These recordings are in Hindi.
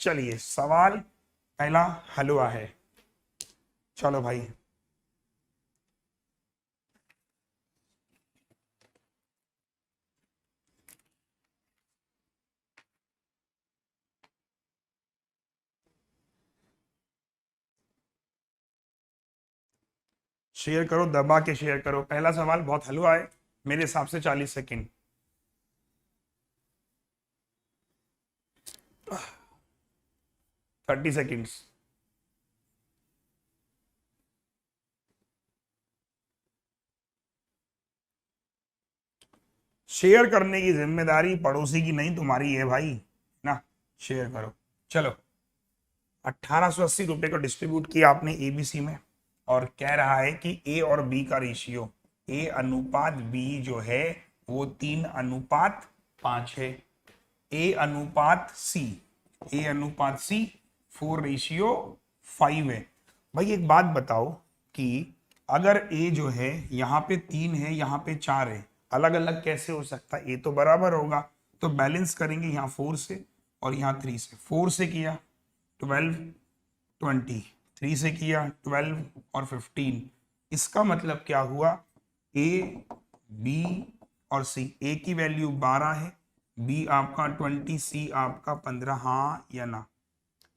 चलिए सवाल पहला हलवा है। चलो भाई, शेयर करो, दबा के शेयर करो। पहला सवाल बहुत हलवा है मेरे हिसाब से, 40 सेकंड। Thirty seconds. शेयर करने की जिम्मेदारी पड़ोसी की नहीं, तुम्हारी है भाई ना। शेयर करो। चलो, 1880 रुपए को डिस्ट्रीब्यूट किया आपने एबीसी में, और कह रहा है कि ए और बी का रेशियो, ए अनुपात बी जो है वो 3:5 है। ए अनुपात सी, ए अनुपात सी 4:5 है। भाई एक बात बताओ कि अगर ए जो है यहाँ पे 3 है, यहाँ पे 4 है, अलग अलग कैसे हो सकता है? ए तो बराबर होगा, तो बैलेंस करेंगे यहाँ 4 से और यहाँ 3 से। 4 से किया 12, 20, 3 से किया 12 और 15। इसका मतलब क्या हुआ? ए, बी और सी, ए की वैल्यू 12 है, बी आपका 20, सी आपका 15। हाँ या ना?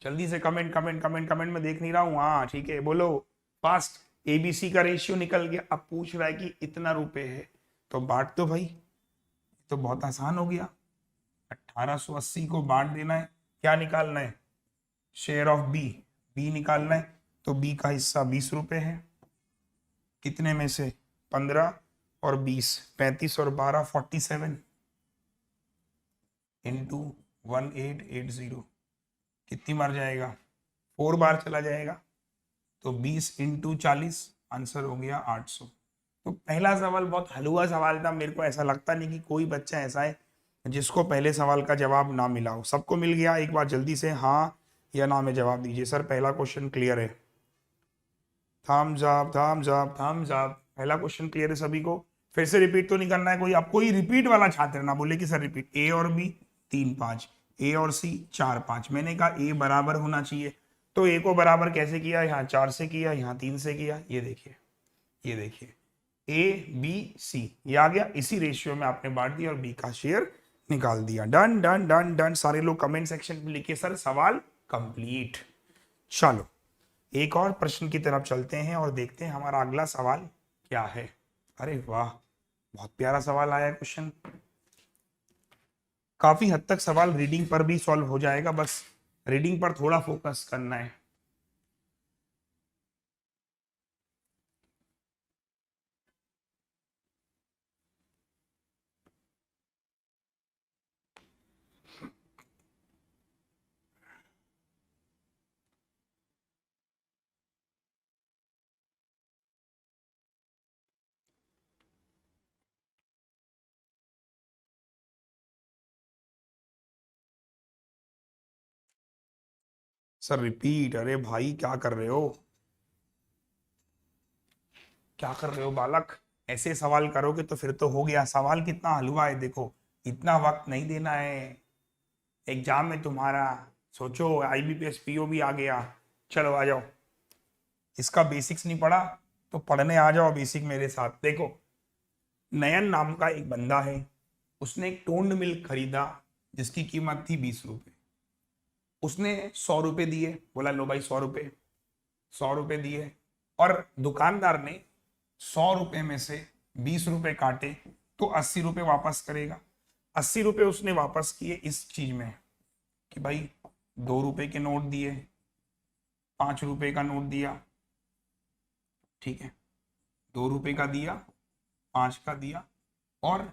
जल्दी से कमेंट कमेंट कमेंट कमेंट में देख नहीं रहा हूँ। हाँ ठीक है, बोलो फास्ट। एबीसी का रेशियो निकल गया। अब पूछ रहा है कि इतना रुपए है, तो बांट दो भाई। तो बहुत आसान हो गया, 1880 को बांट देना है। क्या निकालना है? शेयर ऑफ बी, बी निकालना है। तो बी का हिस्सा 20 रुपए है। कितने में से? 15 और 20, 35 और 12, 47 इंटू 1880। कितनी बार जाएगा? 4 बार चला जाएगा। तो 20 इंटू 40, आंसर हो गया 800। तो पहला सवाल बहुत हलवा सवाल था। मेरे को ऐसा लगता नहीं कि कोई बच्चा ऐसा है जिसको पहले सवाल का जवाब ना मिला हो। सबको मिल गया? एक बार जल्दी से हाँ या ना में जवाब दीजिए। सर पहला क्वेश्चन क्लियर है? Thumbs up thumbs up thumbs up. पहला क्वेश्चन क्लियर है सभी को? फिर से रिपीट तो नहीं करना है कोई? अब कोई रिपीट वाला छात्र ना बोले कि सर रिपीट। ए और बी 3 5, ए और सी 4 5। मैंने कहा ए बराबर होना चाहिए, तो ए को बराबर कैसे किया? यहाँ 4 से किया, यहाँ 3 से किया। ये देखिए, ये देखिए, ए बी सी ये आ गया। इसी रेशियो में आपने बांट दिया और बी का शेयर निकाल दिया। Done done done done. सारे लोग कमेंट सेक्शन में लिखिए सर सवाल कंप्लीट। चलो एक और प्रश्न की तरफ चलते हैं और देखते हैं हमारा अगला सवाल क्या है। अरे वाह, बहुत प्यारा सवाल आया है क्वेश्चन। काफी हद तक सवाल रीडिंग पर भी सॉल्व हो जाएगा, बस रीडिंग पर थोड़ा फोकस करना है। Sir repeat? अरे भाई क्या कर रहे हो, क्या कर रहे हो बालक? ऐसे सवाल करोगे तो फिर तो हो गया। सवाल कितना हलवा है देखो, इतना वक्त नहीं देना है एग्जाम में तुम्हारा। सोचो आईबीपीएस पीओ भी आ गया। चलो आ जाओ। इसका बेसिक्स नहीं पढ़ा तो पढ़ने आ जाओ बेसिक मेरे साथ। देखो, नयन नाम का एक बंदा है, उसने एक टोंड मिल्क खरीदा जिसकी कीमत थी 20 रुपए। उसने 100 रुपए दिए, बोला लो भाई 100 रुपए। 100 रुपए दिए और दुकानदार ने 100 रुपए में से 20 रुपए काटे तो 80 रुपए वापस करेगा। 80 रुपए उसने वापस किए इस चीज में कि भाई 2 रुपए के नोट दिए, 5 रुपए का नोट दिया, ठीक है, 2 रुपए का दिया, 5 का दिया और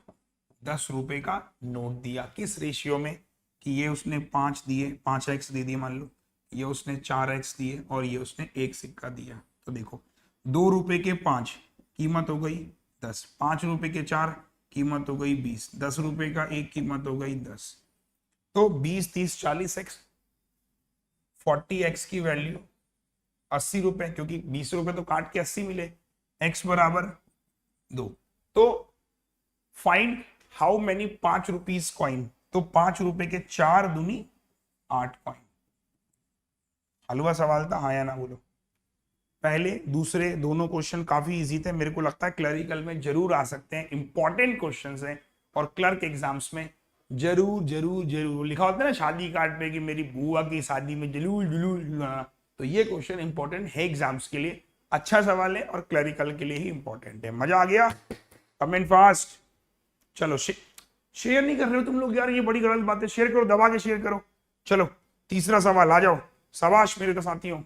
10 रुपए का नोट दिया। किस रेशियो में? कि ये उसने 5 दिए, 5x दे दिए मान लो, ये उसने 4x दिए और ये उसने एक सिक्का दिया। तो देखो 2 रुपए के 5 कीमत हो गई 10, 5 रुपए के 4 कीमत हो गई 20, 10 रुपए का एक कीमत हो गई 10। तो 20 30 40x, 40x की वैल्यू 80 रुपए, क्योंकि 20 रुपए तो काट के 80 मिले। x बराबर 2। तो find how many 5 rupees coin. तो 5 रुपए के 4 दूनी 8 कॉइन। हलवा सवाल था, हाँ या ना बोलो। पहले दूसरे दोनों क्वेश्चन काफी इजी थे, मेरे को लगता है क्लरिकल में जरूर आ सकते हैं, इंपॉर्टेंट क्वेश्चंस हैं और क्लर्क एग्जाम्स में जरूर जरूर जरूर लिखा होता है ना शादी कार्ड पे कि मेरी बुआ की शादी में जलूल जुलूल जुलाना, तो ये क्वेश्चन इंपॉर्टेंट है एग्जाम्स के लिए, अच्छा सवाल है और क्लरिकल के लिए ही इंपॉर्टेंट है। मजा आ गया? Comment fast. चलो शेयर नहीं कर रहे हो तुम लोग यार, ये बड़ी गलत बात है, शेयर करो, दबा के शेयर करो। चलो तीसरा सवाल आ जाओ, शाबाश मेरे तो साथियों,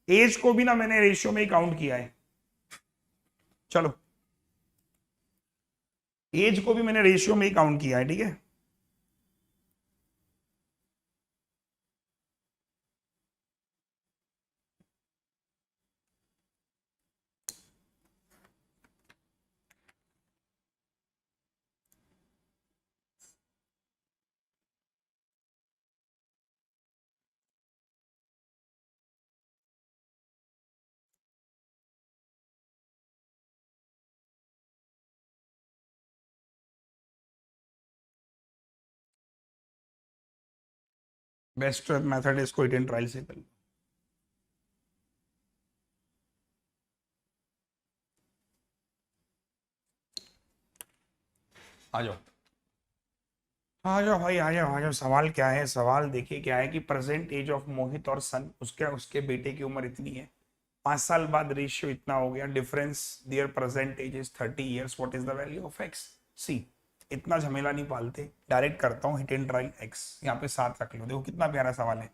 एज को भी ना मैंने रेशियो में ही काउंट किया है। चलो एज को भी मैंने रेशियो में ही काउंट किया है, ठीक है। बेस्ट मेथड है इसको हिट ट्रायल से कर लो। आ जाओ आ जाओ भाई, आ जाओ आ जाओ। सवाल क्या है? सवाल देखिए क्या है कि प्रेजेंट एज ऑफ मोहित और सन, उसके उसके बेटे की उम्र इतनी है, 5 साल बाद रेशियो इतना हो गया, difference there present age is 30 years, what is the value of x. सी इतना झमेला नहीं पालते, डायरेक्ट करता हूँ हिट एंड ट्राई एक्स, यहाँ पे 7 रख लो। देखो कितना प्यारा सवाल है,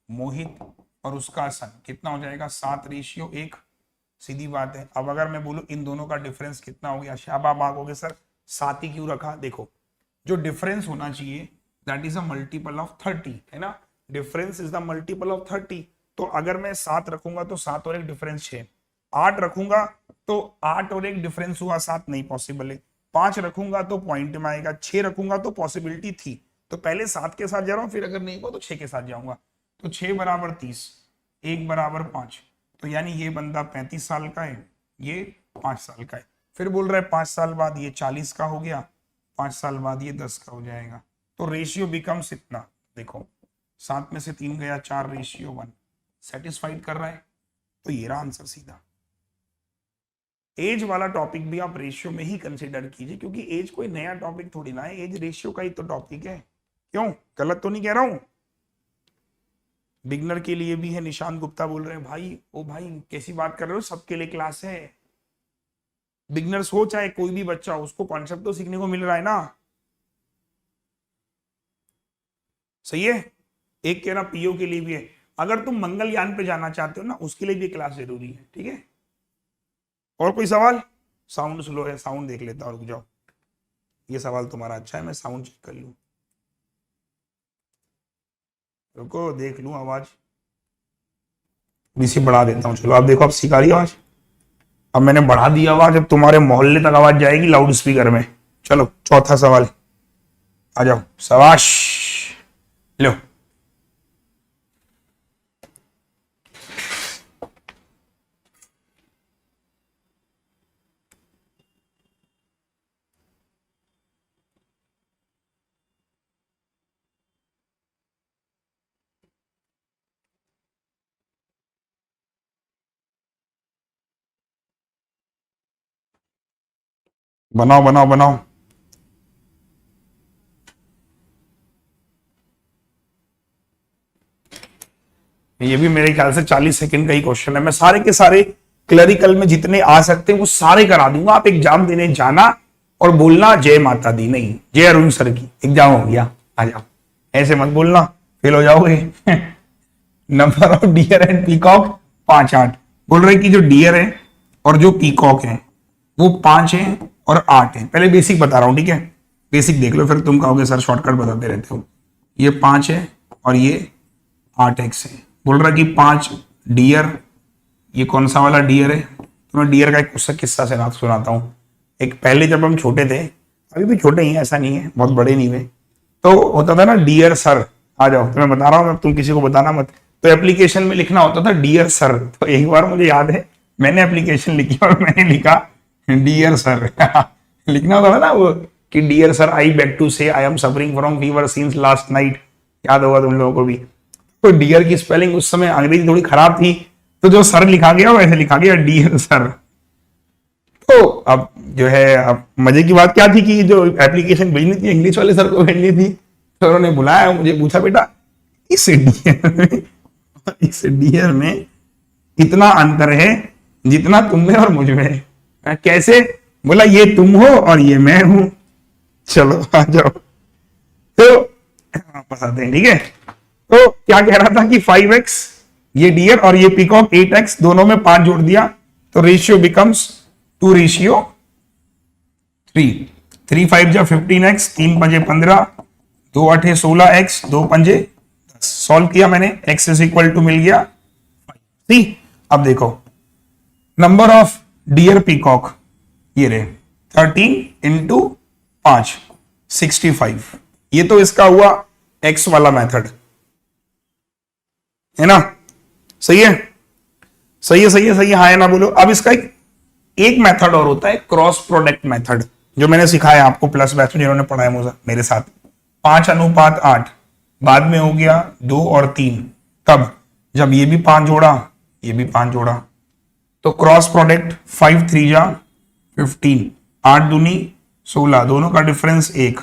मोहित और उसका सन कितना हो जाएगा, 7:1। सीधी बात है। अब अगर मैं बोलूं इन दोनों का डिफरेंस कितना हो गया, शाबाश आगोगे सर 7 ही क्यों रखा? देखो जो डिफरेंस होना चाहिए that is a multiple of 30, है ना, difference is the multiple of 30। तो अगर मैं 7 रखूंगा तो 7 और एक डिफरेंस 6, 8 रखूंगा तो 8 और एक डिफरेंस हुआ 7, नहीं पॉसिबल है। 5 रखूंगा तो पॉइंट में आएगा, 6 रखूंगा तो पॉसिबिलिटी थी, तो पहले 7 के साथ जा रहा हूं, फिर अगर नहीं हुआ तो 6 के साथ जाऊंगा। तो 6 बराबर 30, 1 बराबर 5, तो यानी ये बंदा 35 साल का है, ये 5 साल का है। फिर बोल रहा है 5 साल बाद ये 40 का हो गया, 5 साल बाद ये 10 का हो जाएगा। तो रेशियो बिकम्स इतना, देखो 7 में से 3 गया, 4:1, सेटिस्फाइड कर रहा है। तो ये रहा आंसर सीधा। एज वाला टॉपिक भी आप रेशियो में ही कंसिडर कीजिए, क्योंकि एज कोई नया टॉपिक थोड़ी ना है, एज रेशियो का ही तो टॉपिक है। क्यों, गलत तो नहीं कह रहा हूं? बिगनर के लिए भी है, निशांत गुप्ता बोल रहे हैं भाई, ओ भाई कैसी बात कर रहे हो, सबके लिए क्लास है। बिगनर्स हो चाहे कोई भी बच्चा हो, उसको कॉन्सेप्ट तो सीखने को मिल रहा है ना, सही है। एक कह रहा पीओ के लिए भी है, अगर तुम मंगलयान पे जाना चाहते हो ना, उसके लिए भी क्लास जरूरी है, ठीक है। और कोई सवाल? साउंड स्लो है, साउंड देख लेता हूं, रुक जाओ। ये सवाल तुम्हारा अच्छा है, मैं साउंड चेक कर लूं, रुको देख लूं आवाज, इसे बढ़ा देता हूँ। चलो आप देखो, आप सिखा रही आवाज, अब मैंने बढ़ा दी आवाज, अब तुम्हारे मोहल्ले तक आवाज जाएगी लाउड स्पीकर में। चलो चौथा सवाल आ जाओ, शाबाश लो। बनाओ बनाओ बनाओ। ये भी मेरे ख्याल से 40 सेकंड का ही क्वेश्चन है, मैं सारे के सारे क्लरिकल में जितने आ सकते हैं वो सारे करा दूंगा। आप एग्जाम देने जाना और बोलना जय माता दी, नहीं जय अरुण सर की, एग्जाम हो गया आ जाओ, ऐसे मत बोलना फेल हो जाओगे। Number of dear and peacock 5, 8। बोल रहे कि जो डियर है और जो पीकॉक है वो 5 है और 8 है। पहले बेसिक बता रहा हूं, ठीक है, बेसिक देख लो, फिर तुम कहोगे सर शॉर्टकट बताते रहते हो। ये 5 है और ये 8x है। बोल रहा कि 5 डियर, ये कौन सा वाला डियर है, तो मैं डियर का एक किस्सा से रात सुनाता हूँ। एक पहले जब हम छोटे थे, अभी भी छोटे ही, ऐसा नहीं है बहुत बड़े नहीं हुए, तो होता था ना डियर सर, आ जाओ, तो मैं बता रहा हूँ, तुम किसी को बताना मत। तो एप्लीकेशन में लिखना होता था डियर सर। तो एक बार मुझे याद है मैंने एप्लीकेशन लिखी और मैंने लिखा डियर सर। लिखना होता था ना वो कि dear sir I beg to say I am suffering from fever since last night, याद होगा तुम लोगों को भी। तो डियर की स्पेलिंग उस समय अंग्रेजी थोड़ी खराब थी, तो जो सर लिखा गया वैसे लिखा गया डियर सर। तो अब जो है, अब मजे की बात क्या थी कि जो एप्लीकेशन भेजनी थी इंग्लिश वाले सर को भेजनी थी, तो उन्होंने बुलाया मुझे, पूछा बेटा इस डियर में इतना अंतर है जितना तुम में और मुझ में। कैसे? बोला ये तुम हो और ये मैं हूं। चलो आ जाओ। तो वापस आते हैं, ठीक है। तो क्या कह रहा था कि 5x, ये डियर और ये पीकॉक 8x, दोनों में 5 जोड़ दिया तो रेशियो बिकम्स 2:3। 3 5 जा 15x, 3 पंजे 15, 2 8 16x, 2 पंजे 10। सॉल्व किया मैंने, x इज इक्वल टू मिल गया। सी अब देखो, नंबर ऑफ डियर पीकॉक ये रहे 13 इंटू 5 65। ये तो इसका हुआ x वाला मेथड, है ना? सही है, सही है, सही है, सही है, हाँ है ना बोलो। अब इसका एक मेथड और होता है, क्रॉस प्रोडक्ट मेथड, जो मैंने सिखाया आपको प्लस बैच में जिन्होंने पढ़ा है मेरे साथ। 5:8 बाद में हो गया 2 और 3। कब? जब ये भी 5 जोड़ा, ये भी 5 जोड़ा, तो क्रॉस प्रोडक्ट 5 3 जा 15, 8 दूनी 16, दोनों का डिफरेंस 1,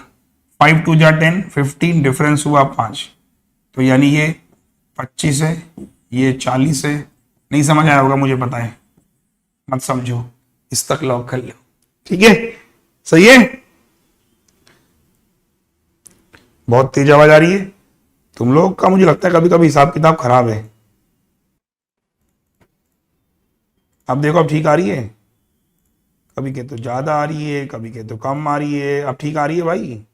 5 2 जा 10, 15 डिफरेंस हुआ 5। तो यानी ये 25 है, ये 40 है। नहीं समझ आया होगा मुझे पता है, मत समझो, इस तक लॉक कर लो, ठीक है? सही है। बहुत तेज आवाज आ रही है तुम लोग का, मुझे लगता है कभी कभी हिसाब किताब खराब है। अब देखो, अब ठीक आ रही है? कभी के तो ज्यादा आ रही है, कभी के तो कम आ रही है। अब ठीक आ रही है भाई?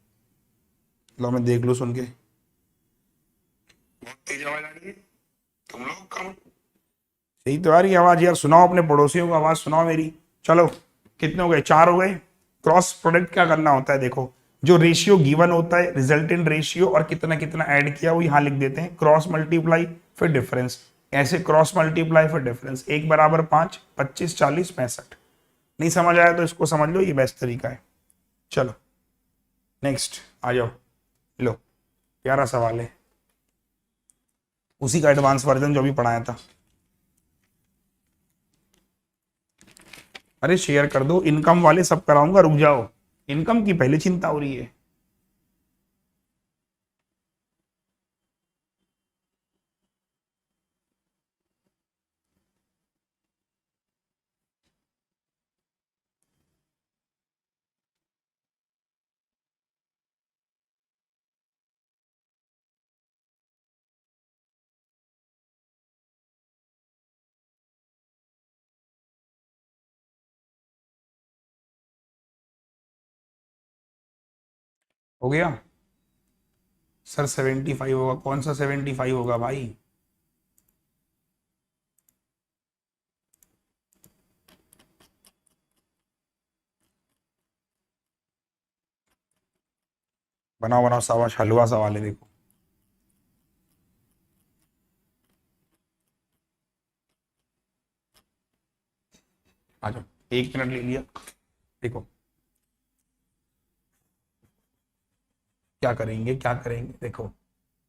लो मैं देख लूं सुन के। बहुत तेज आवाज आ रही है तुम लोग का? सही तो आ रही है आवाज यार। सुनाओ अपने पड़ोसियों को आवाज, सुनाओ मेरी। चलो कितने हो गए? 4 हो गए। क्रॉस प्रोडक्ट क्या करना होता है? देखो, जो रेशियो गिवन होता है, रिजल्टेंट रेशियो, और कितना कितना ऐड किया वो यहां लिख देते हैं। क्रॉस मल्टीप्लाई फिर डिफरेंस, ऐसे क्रॉस मल्टीप्लाई फिर डिफरेंस। 1 बराबर 5, 25 40 65। नहीं समझ आया तो इसको समझ लो, ये बेस्ट तरीका है। चलो नेक्स्ट आ जाओ। लो प्यारा सवाल है, उसी का एडवांस वर्जन जो भी पढ़ाया था। अरे शेयर कर दो, इनकम वाले सब कराऊंगा, रुक जाओ। इनकम की पहले चिंता हो रही है। हो गया सर? 75 होगा? कौन सा 75 होगा भाई? बनाओ बनाओ, साबाश, हलवा सवाल है देखो। आ जाओ, 1 मिनट ले लिया। देखो क्या करेंगे, क्या करेंगे, देखो।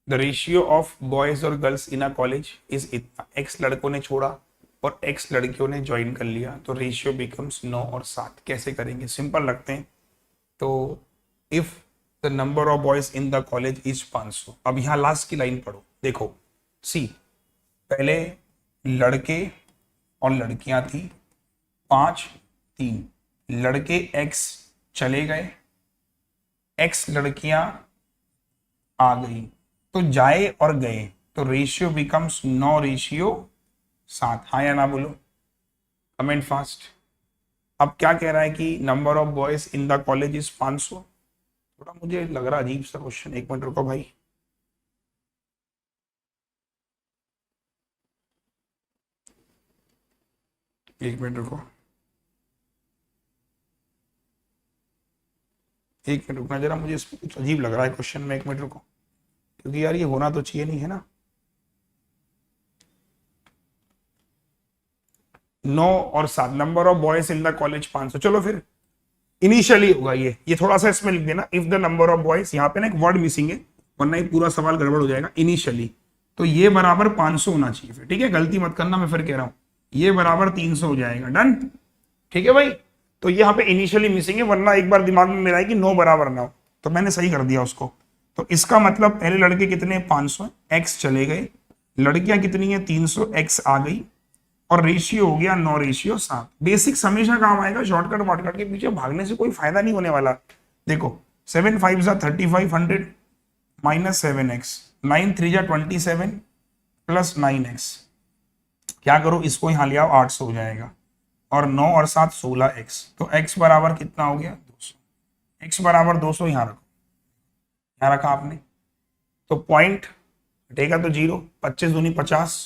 द रेशियो ऑफ बॉयज और girls in a college is इतना। एक्स लड़कों ने छोड़ा और एक्स लड़कियों ने ज्वाइन कर लिया, तो रेशियो बिकम्स 9 और 7। कैसे करेंगे? सिंपल रखते हैं। तो if the number of boys in the college is 500। अब यहां लास्ट की लाइन पढ़ो, देखो। सी, पहले लड़के और लड़कियां थी 5 3, लड़के एक्स चले गए, एक्स लड़कियां आ गई, तो जाए और गए, तो रेशियो बिकम्स 9:7। हाँ या ना बोलो, कमेंट फास्ट। अब क्या कह रहा है कि number of boys in the college is 500। थोड़ा मुझे लग रहा अजीब सा क्वेश्चन, 1 मिनट रुको भाई। एक मिनट रुको, 1 मिनट रुकना जरा, मुझे इसमें कुछ अजीब लग रहा है क्वेश्चन में। 1 मिनट रुको, क्योंकि यार ये होना तो चाहिए, नहीं है ना? 9 और 7, number of boys in the college 500। चलो फिर इनिशियली होगा ये थोड़ा सा इसमें लिख देना। If the number of boys, यहाँ पे ना एक वर्ड मिसिंग है, वरना ये पूरा सवाल गड़बड़ हो जाएगा। इनिशियली, तो ये बराबर 500 होना चाहिए फिर, ठीक है, गलती मत करना, मैं फिर कह रहा हूं ये बराबर 300 हो जाएगा। डन, ठीक है भाई। तो ये यहाँ पे इनिशियली मिसिंग है, वरना एक बार दिमाग में मेरा है कि 9 बराबर ना हो, तो मैंने सही कर दिया उसको। तो इसका मतलब पहले लड़के कितने, 500, एक्स चले गए, लड़कियां कितनी है 300, एक्स आ गई, और रेशियो हो गया 9:7। बेसिक्स हमेशा काम आएगा, शॉर्टकट वॉटकट के पीछे भागने से कोई फायदा नहीं होने वाला। देखो 7 5 जा 3500 माइनस 7x, 9 3 जा 27 प्लस 9x, क्या करो इसको यहां ले आओ, 800 हो जाएगा, और 9 और 7 16x, तो x बराबर कितना हो गया 200, x बराबर 200 यहां रखो, यहां रखा आपने, तो पॉइंट हटेगा तो 0, 25 दूनी 50,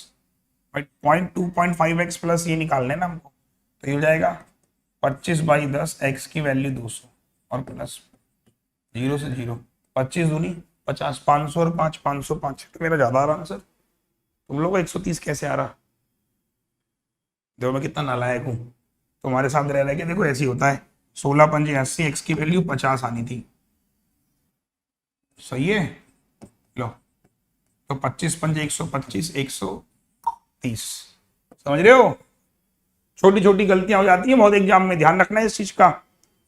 पॉइंट 2.5x प्लस ये निकालना है ना हमको, तो ये हो जाएगा 25/10, x की वैल्यू 200 और प्लस 0 से 0, 25 दूनी 50, 500 और 5, 505, तो मेरा ज्यादा आ रहा आंसर, तुम लोग को 130 कैसे आ रहा, देखो मैं कितना नालायक हूं, तुम्हारे साथ रह रहे के देखो ऐसे ही होता है। 16 पंजे 80, एक्स की वैल्यू 50 आनी थी, सही है, लो, तो 25 पंजे 125, 130, समझ रहे हो, छोटी छोटी गलतियां हो जाती है बहुत एग्जाम में, ध्यान रखना है इस चीज का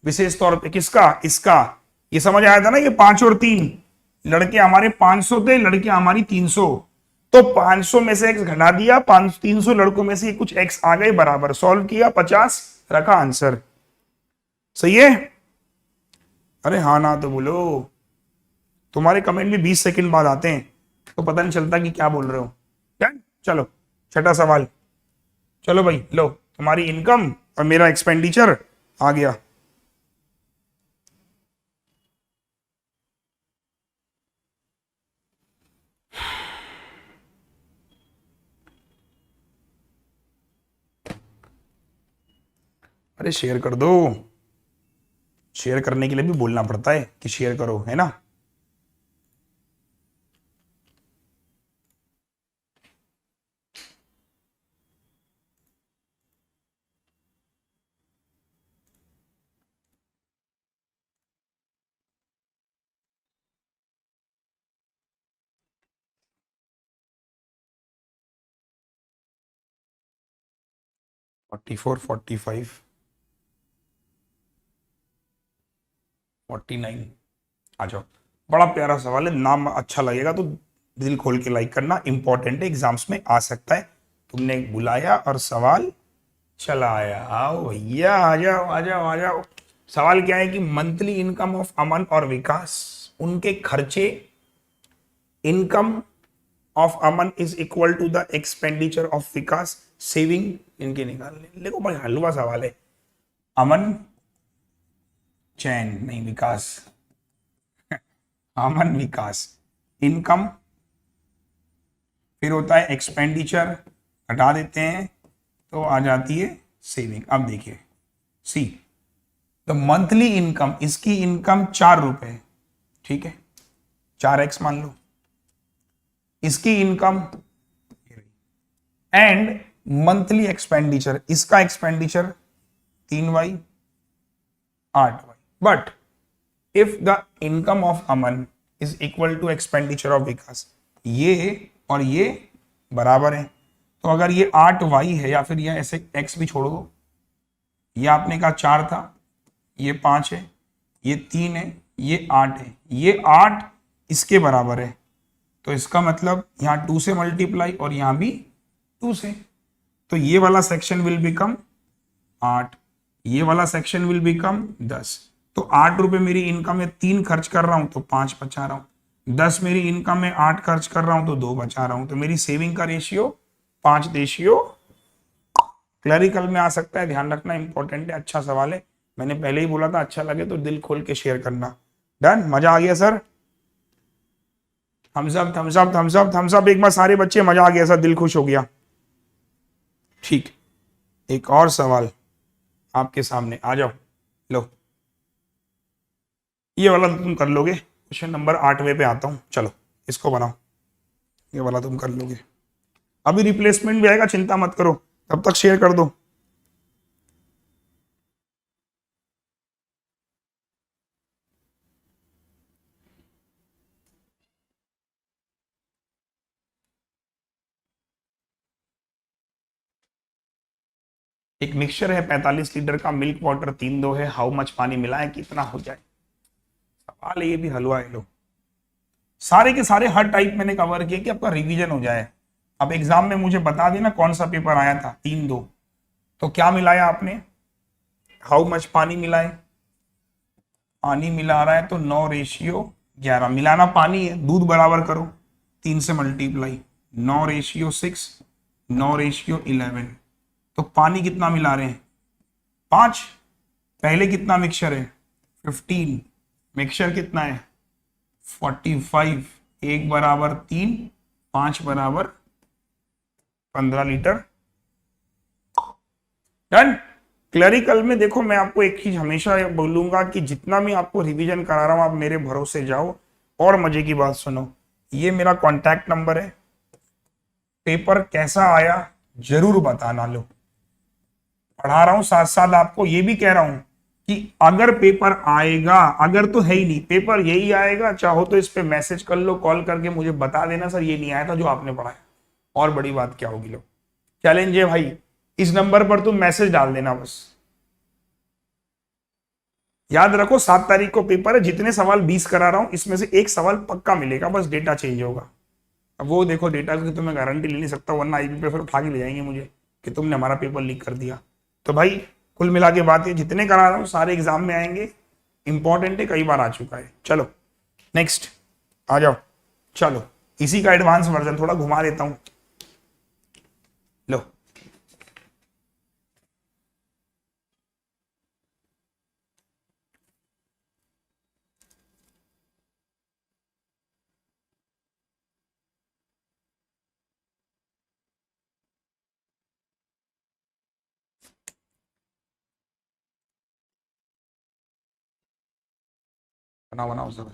विशेष तौर पे। किसका, इसका, ये समझ आया था ना, ये 5 और 3, लड़के हमारे 500 थे, लड़कियां हमारी 300, तो 500 में से एक्स घटा दिया, 300 लड़कों में से कुछ एक्स आ गए बराबर, सॉल्व किया 50 रखा आंसर, सही है। अरे हाँ ना तो बोलो, तुम्हारे कमेंट भी 20 सेकंड बाद आते हैं तो पता नहीं चलता कि क्या बोल रहे हो। क्या, चलो छठा सवाल, चलो भाई लो, तुम्हारी इनकम और मेरा एक्सपेंडिचर आ गया। अरे शेयर कर दो, शेयर करने के लिए भी बोलना पड़ता है कि शेयर करो, है ना। फोर्टी फोर, 45, 49, आ जाओ। बड़ा प्यारा सवाल है, नाम अच्छा लगेगा तो दिल खोल के लाइक करना, इंपॉर्टेंट है, एग्जाम्स में आ सकता है। तुमने बुलाया और सवाल चला आया, आओ भैया आ जाओ आ जाओ आ जाओ। सवाल क्या है कि मंथली इनकम ऑफ अमन और विकास, उनके खर्चे, income of Aman is equal to the expenditure of Vikas, saving इनके निकालने। देखो बड़ा हलवा सवाल है। अमन चैन नहीं, विकास, अमन विकास, इनकम, फिर होता है एक्सपेंडिचर, हटा देते हैं तो आ जाती है सेविंग। अब देखिए सी, द मंथली इनकम, इसकी इनकम 4 रुपए, ठीक है, 4x मान लो, इसकी इनकम, एंड मंथली एक्सपेंडिचर, इसका expenditure 3y, 8y, but if the income of Aman is equal to expenditure of Vikas, ये और ये बराबर है, तो अगर ये 8y है, या फिर ये ऐसे x भी छोड़ दो, ये आपने कहा 4 था, ये 5 है, ये 3 है, ये 8 है, ये 8 इसके बराबर है, तो इसका मतलब यहाँ 2 से मल्टीप्लाई और यहाँ भी 2 से, तो ये वाला सेक्शन विल बिकम 8, ये वाला सेक्शन विल बिकम 10। तो 8 रुपए मेरी इनकम में 3 खर्च कर रहा हूं तो 5 बचा रहा हूं, 10 मेरी इनकम में 8 खर्च कर रहा हूं तो 2 बचा रहा हूं, तो मेरी सेविंग का रेशियो 5:, क्लरिकल में आ सकता है, ध्यान रखना, इंपॉर्टेंट है, अच्छा सवाल है, मैंने पहले ही बोला था, अच्छा लगे तो दिल खोल के शेयर करना। डन, मजा आ गया sir, thumbs up thumbs up thumbs up thumbs up, एक बार सारे बच्चे, मजा आ गया सर, दिल खुश हो गया। ठीक, एक और सवाल आपके सामने, आ जाओ लो, ये वाला तो तुम कर लोगे, क्वेश्चन नंबर 8वें पे आता हूं, चलो इसको बनाओ, ये वाला तुम कर लोगे, अभी रिप्लेसमेंट भी आएगा, चिंता मत करो, तब तक शेयर कर दो। एक मिक्सचर है 45 लीटर का, मिल्क वाटर 3-2 है, हाउ मच पानी मिलाएं कितना हो जाए। सवाल है, ये भी हलवा है। लो सारे के सारे हर टाइप मैंने कवर किए कि आपका रिवीजन हो जाए। अब एग्जाम में मुझे बता देना कौन सा पेपर आया था, 3-2। तो क्या मिलाया आपने, हाउ मच पानी मिलाए, पानी मिला रहा है तो 9:11 मिलाना पानी है, दूध बराबर करो 3 से मल्टीप्लाई, 9:6, 9:11। तो पानी कितना मिला रहे हैं, 5। पहले कितना मिक्सचर है, 15। मिक्सचर कितना है, 45। 1 बराबर 3, 5 बराबर 15 लीटर। डन। क्लरिकल में देखो, मैं आपको एक चीज हमेशा बोलूंगा कि जितना भी आपको रिवीजन करा रहा हूं आप मेरे भरोसे जाओ। और मजे की बात सुनो, ये मेरा कॉन्टैक्ट नंबर है, पेपर कैसा आया जरूर बताना। लो पढ़ा रहा हूं साथ साथ आपको ये भी कह रहा हूं कि अगर पेपर आएगा, अगर तो है ही नहीं, पेपर यही आएगा, चाहो तो इस पे मैसेज कर लो, कॉल करके मुझे बता देना सर ये नहीं आया था जो आपने पढ़ाया। और बड़ी बात क्या होगी। लो चैलेंज है भाई, इस नंबर पर तुम मैसेज डाल देना बस। याद रखो 7 तारीख को पेपर है, जितने सवाल 20 करा रहा हूं इसमें से एक सवाल पक्का मिलेगा, बस डेटा चेंज होगा। अब वो देखो डेटा की तो मैं गारंटी ले नहीं सकता, वरना आईबी पे फिर उठा के ले जाएंगे मुझे कि तुमने हमारा पेपर लीक कर दिया। तो भाई कुल मिला के बात है, जितने करा रहा हूं सारे एग्जाम में आएंगे, इंपॉर्टेंट है, कई बार आ चुका है। चलो नेक्स्ट आ जाओ। चलो इसी का एडवांस वर्जन थोड़ा घुमा देता हूं। लो बनाओ बनाओ जरा।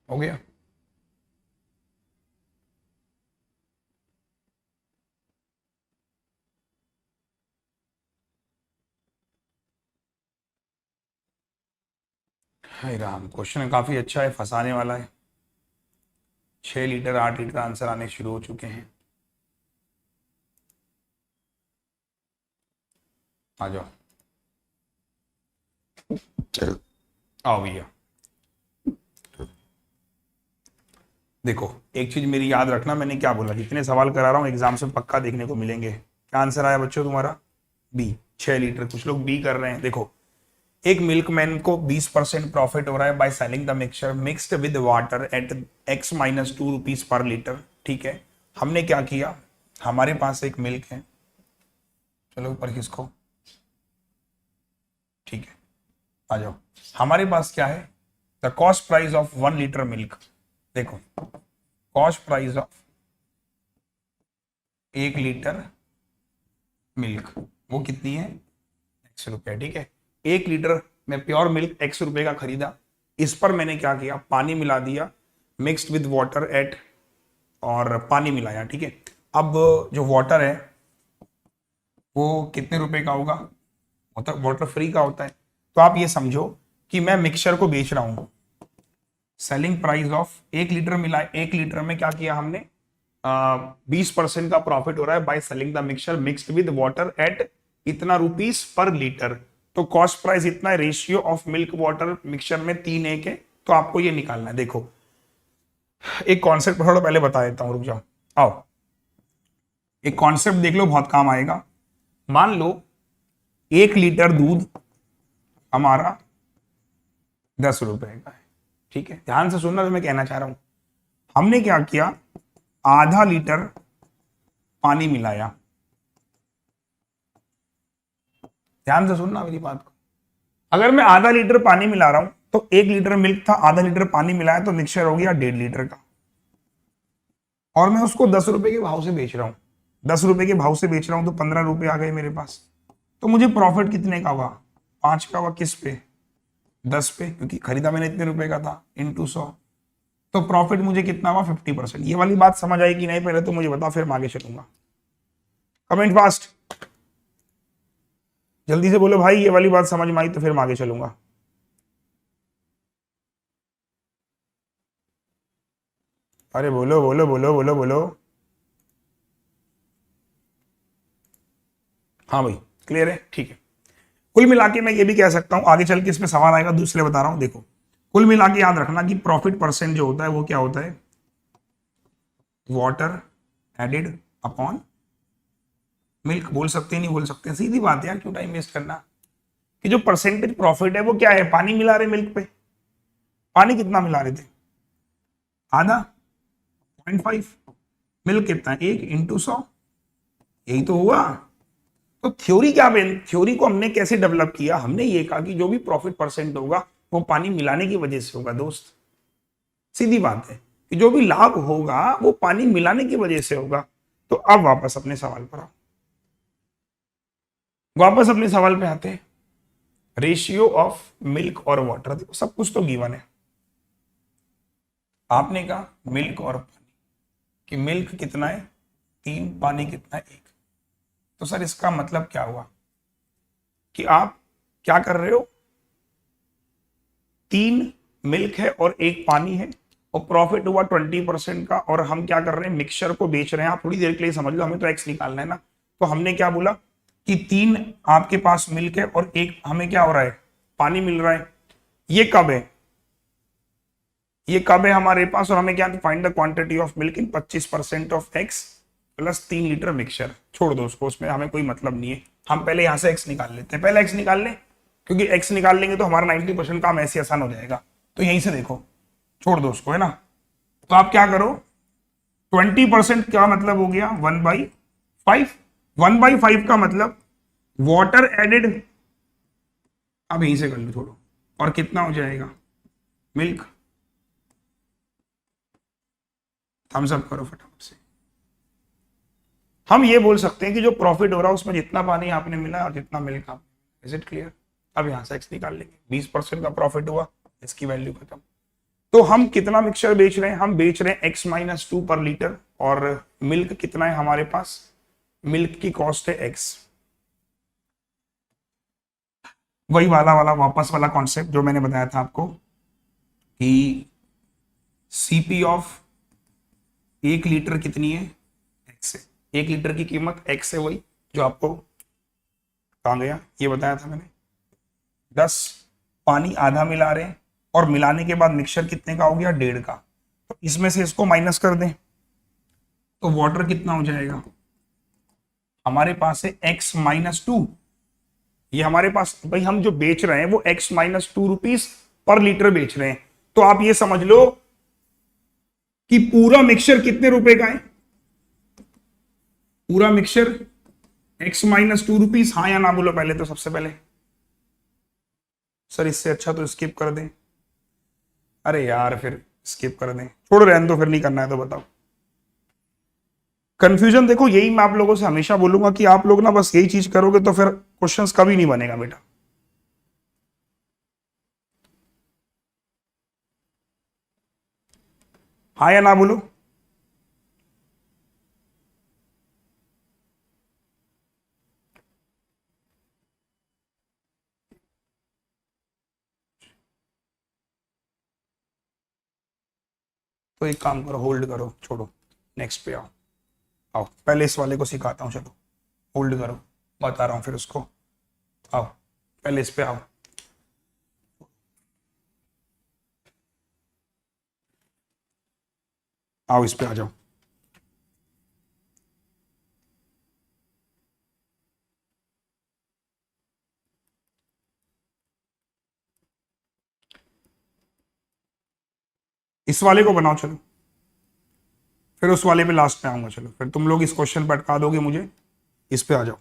हो गया। हाय राम, क्वेश्चन काफी अच्छा है, फंसाने वाला है। 6 लीटर 8 लीटर आंसर आने शुरू हो चुके हैं। आ जाओ, चल आओ भैया। देखो एक चीज मेरी याद रखना, मैंने क्या बोला, जितने सवाल करा रहा हूँ एग्जाम से पक्का देखने को मिलेंगे। क्या आंसर आया बच्चों तुम्हारा, बी, 6 लीटर। कुछ लोग बी कर रहे हैं। देखो एक मिल्कमैन को 20% प्रॉफिट हो रहा है by selling the mixture mixed with water at x-2 rupees per litre. ठीक है, हमने क्या किया, हमारे पास एक मिल्क है, चलो ऊपर किसको, ठीक है आ जाओ। हमारे पास क्या है, the cost price of 1 litre milk. देखो cost price of 1 litre milk वो कितनी है, x रुपया। ठीक है, 1 लीटर में प्योर मिल्क x रुपए का खरीदा, इस पर मैंने क्या किया, पानी मिला दिया मिक्स्ड विद वाटर एट, और पानी मिलाया। ठीक है, अब जो वाटर है वो कितने रुपए का होगा, वाटर फ्री का होता है। तो आप ये समझो कि मैं मिक्सचर को बेच रहा हूं, सेलिंग प्राइस ऑफ 1 लीटर मिला, 1 लीटर में क्या किया हमने, 20% का प्रॉफिट हो रहा है by selling the mixture mixed with water at इतना रुपीस पर लीटर। तो कॉस्ट प्राइस इतना है, ratio of milk water mixture में 3:1 है। तो आपको ये निकालना है। देखो एक कॉन्सेप्ट थोड़ा पहले बता देता हूं, रुक जाओ, आओ एक कॉन्सेप्ट देख लो, बहुत काम आएगा। मान लो 1 लीटर दूध हमारा 10 रुपए का है। ठीक है, ध्यान से सुनना जो मैं कहना चाह रहा हूं। हमने क्या किया, आधा लीटर पानी मिलाया, ध्यान से सुनना मेरी बात को। अगर मैं आधा लीटर पानी मिला रहा हूं तो 1 लीटर मिल्क था, आधा लीटर पानी मिलाया तो मिक्सचर हो गया 1.5 लीटर का, और मैं उसको 10 रुपए के भाव से बेच रहा हूं। 10 रुपए के भाव से बेच रहा हूं तो 15 रुपए आ गए मेरे पास। तो मुझे प्रॉफिट कितने का हुआ, 5 का हुआ। किस पे, 10 पे, क्योंकि खरीदा मैंने इतने रुपए का था, इंटू 100, तो प्रॉफिट मुझे कितना हुआ 50%। ये वाली बात समझ आई कि नहीं पहले तो मुझे बता, फिर मैं आगे चलूंगा। कमेंट फास्ट, जल्दी से बोलो भाई ये वाली बात समझ में आई तो फिर मैं आगे चलूंगा। अरे बोलो बोलो बोलो बोलो बोलो। हाँ भाई क्लियर है, ठीक है। कुल मिला के मैं ये भी कह सकता हूं, आगे चल के इसमें सवाल आएगा, दूसरे बता रहा हूं। देखो कुल मिला के याद रखना कि प्रॉफिट परसेंट जो होता है वो क्या होता है, वाटर एडेड अपॉन मिल्क। बोल सकते नहीं बोल सकते, सीधी बात है यार, क्यों टाइम वेस्ट करना। कि जो परसेंटेज प्रॉफिट है वो क्या है, पानी मिला रहे मिल्क पे, पानी कितना मिला रहे थे, आधा, 0.5, मिल्क कितना, 1 × 100, यही तो हुआ। तो थ्योरी क्या बन, थ्योरी को हमने कैसे डेवलप किया, हमने ये कहा कि जो भी प्रॉफिट परसेंट होगा वो पानी मिलाने की वजह से होगा दोस्त, सीधी बात है कि जो भी लाभ होगा वो पानी मिलाने की वजह से होगा। तो अब वापस अपने सवाल पर आओ, वापस अपने सवाल पे आते हैं। रेशियो ऑफ मिल्क और वाटर, देखो सब कुछ तो गिवन है। आपने कहा मिल्क और पानी, कि मिल्क कितना है 3, पानी कितना है 1। तो सर इसका मतलब क्या हुआ कि आप क्या कर रहे हो, 3 मिल्क है और 1 पानी है, और प्रॉफिट हुआ 20% का, और हम क्या कर रहे हैं, मिक्सचर को बेच रहे हैं। आप थोड़ी देर के लिए समझ लो, हमें तो एक्स निकालना है ना। तो हमने क्या बोला कि 3 आपके पास मिल्क है और 1 हमें क्या हो रहा है, पानी मिल रहा है। ये कब है, ये कब है हमारे पास, और हमें क्या, find the quantity of milk in 25% of x plus 3 litre mixture. छोड़ दो उसको, उसमें हमें कोई मतलब नहीं है। हम पहले यहां से एक्स निकाल लेते हैं, पहले एक्स निकाल लें, क्योंकि एक्स निकाल लेंगे तो हमारा 90% काम ऐसे आसान हो जाएगा। तो यहीं से देखो, छोड़ दो उसको, है ना। तो आप क्या करो, 20% का मतलब हो गया 1/5, 1/5 का मतलब वाटर एडेड, अब यहीं से कर लो छोड़ो, और कितना हो जाएगा मिल्क। थम्स अप करो फटाफट से। हम ये बोल सकते हैं कि जो प्रॉफिट हो रहा है उसमें जितना पानी आपने मिला और जितना मिल्क आपने, इज इट क्लियर। अब यहां से एक्स निकाल लेंगे, 20% का प्रॉफिट हुआ, इसकी वैल्यू खत्म। तो हम कितना मिक्सचर बेच रहे हैं, हम बेच रहे हैं x-2 पर लीटर, और मिल्क कितना है हमारे पास, मिल्क की कॉस्ट है x। वही वाला वाला वापस वाला कॉन्सेप्ट जो मैंने बताया था आपको कि सीपी ऑफ 1 लीटर कितनी है, x है। 1 लीटर की कीमत x है, वही जो आपको कहा गया, ये बताया था मैंने। 10 पानी आधा मिला रहे हैं, और मिलाने के बाद मिक्सचर कितने का हो गया, 1.5 का। तो इसमें से इसको माइनस कर दें तो वाटर कितना हो जाएगा, हमारे पास है x-2। ये हमारे पास भाई, हम जो बेच रहे हैं वो x-2 रुपीज पर लीटर बेच रहे हैं। तो आप ये समझ लो कि पूरा मिक्सचर कितने रुपए का है, पूरा मिक्सचर x-2 रुपीज, हाँ या ना बोलो पहले तो, सबसे पहले। सर इससे अच्छा तो स्किप कर दें, अरे यार फिर स्किप कर दें, छोड़ो रहने दो, फिर नहीं करना है तो बताओ। कंफ्यूजन देखो, यही मैं आप लोगों से हमेशा बोलूंगा कि आप लोग ना बस यही चीज करोगे तो फिर क्वेश्चंस कभी नहीं बनेगा बेटा। हाँ या ना बोलो। तो एक काम करो, होल्ड करो, छोड़ो, नेक्स्ट पे आओ। आओ पहले इस वाले को सिखाता हूँ, चलो होल्ड करो, बता रहा हूँ फिर उसको। आओ पहले इस पे आओ। आओ इस पे आ जाओ। इस वाले को बनाओ चलो, फिर उस वाले पे लास्ट में आऊंगा। चलो फिर तुम लोग इस क्वेश्चन पे अटका दोगे मुझे, इस पे आ जाओ।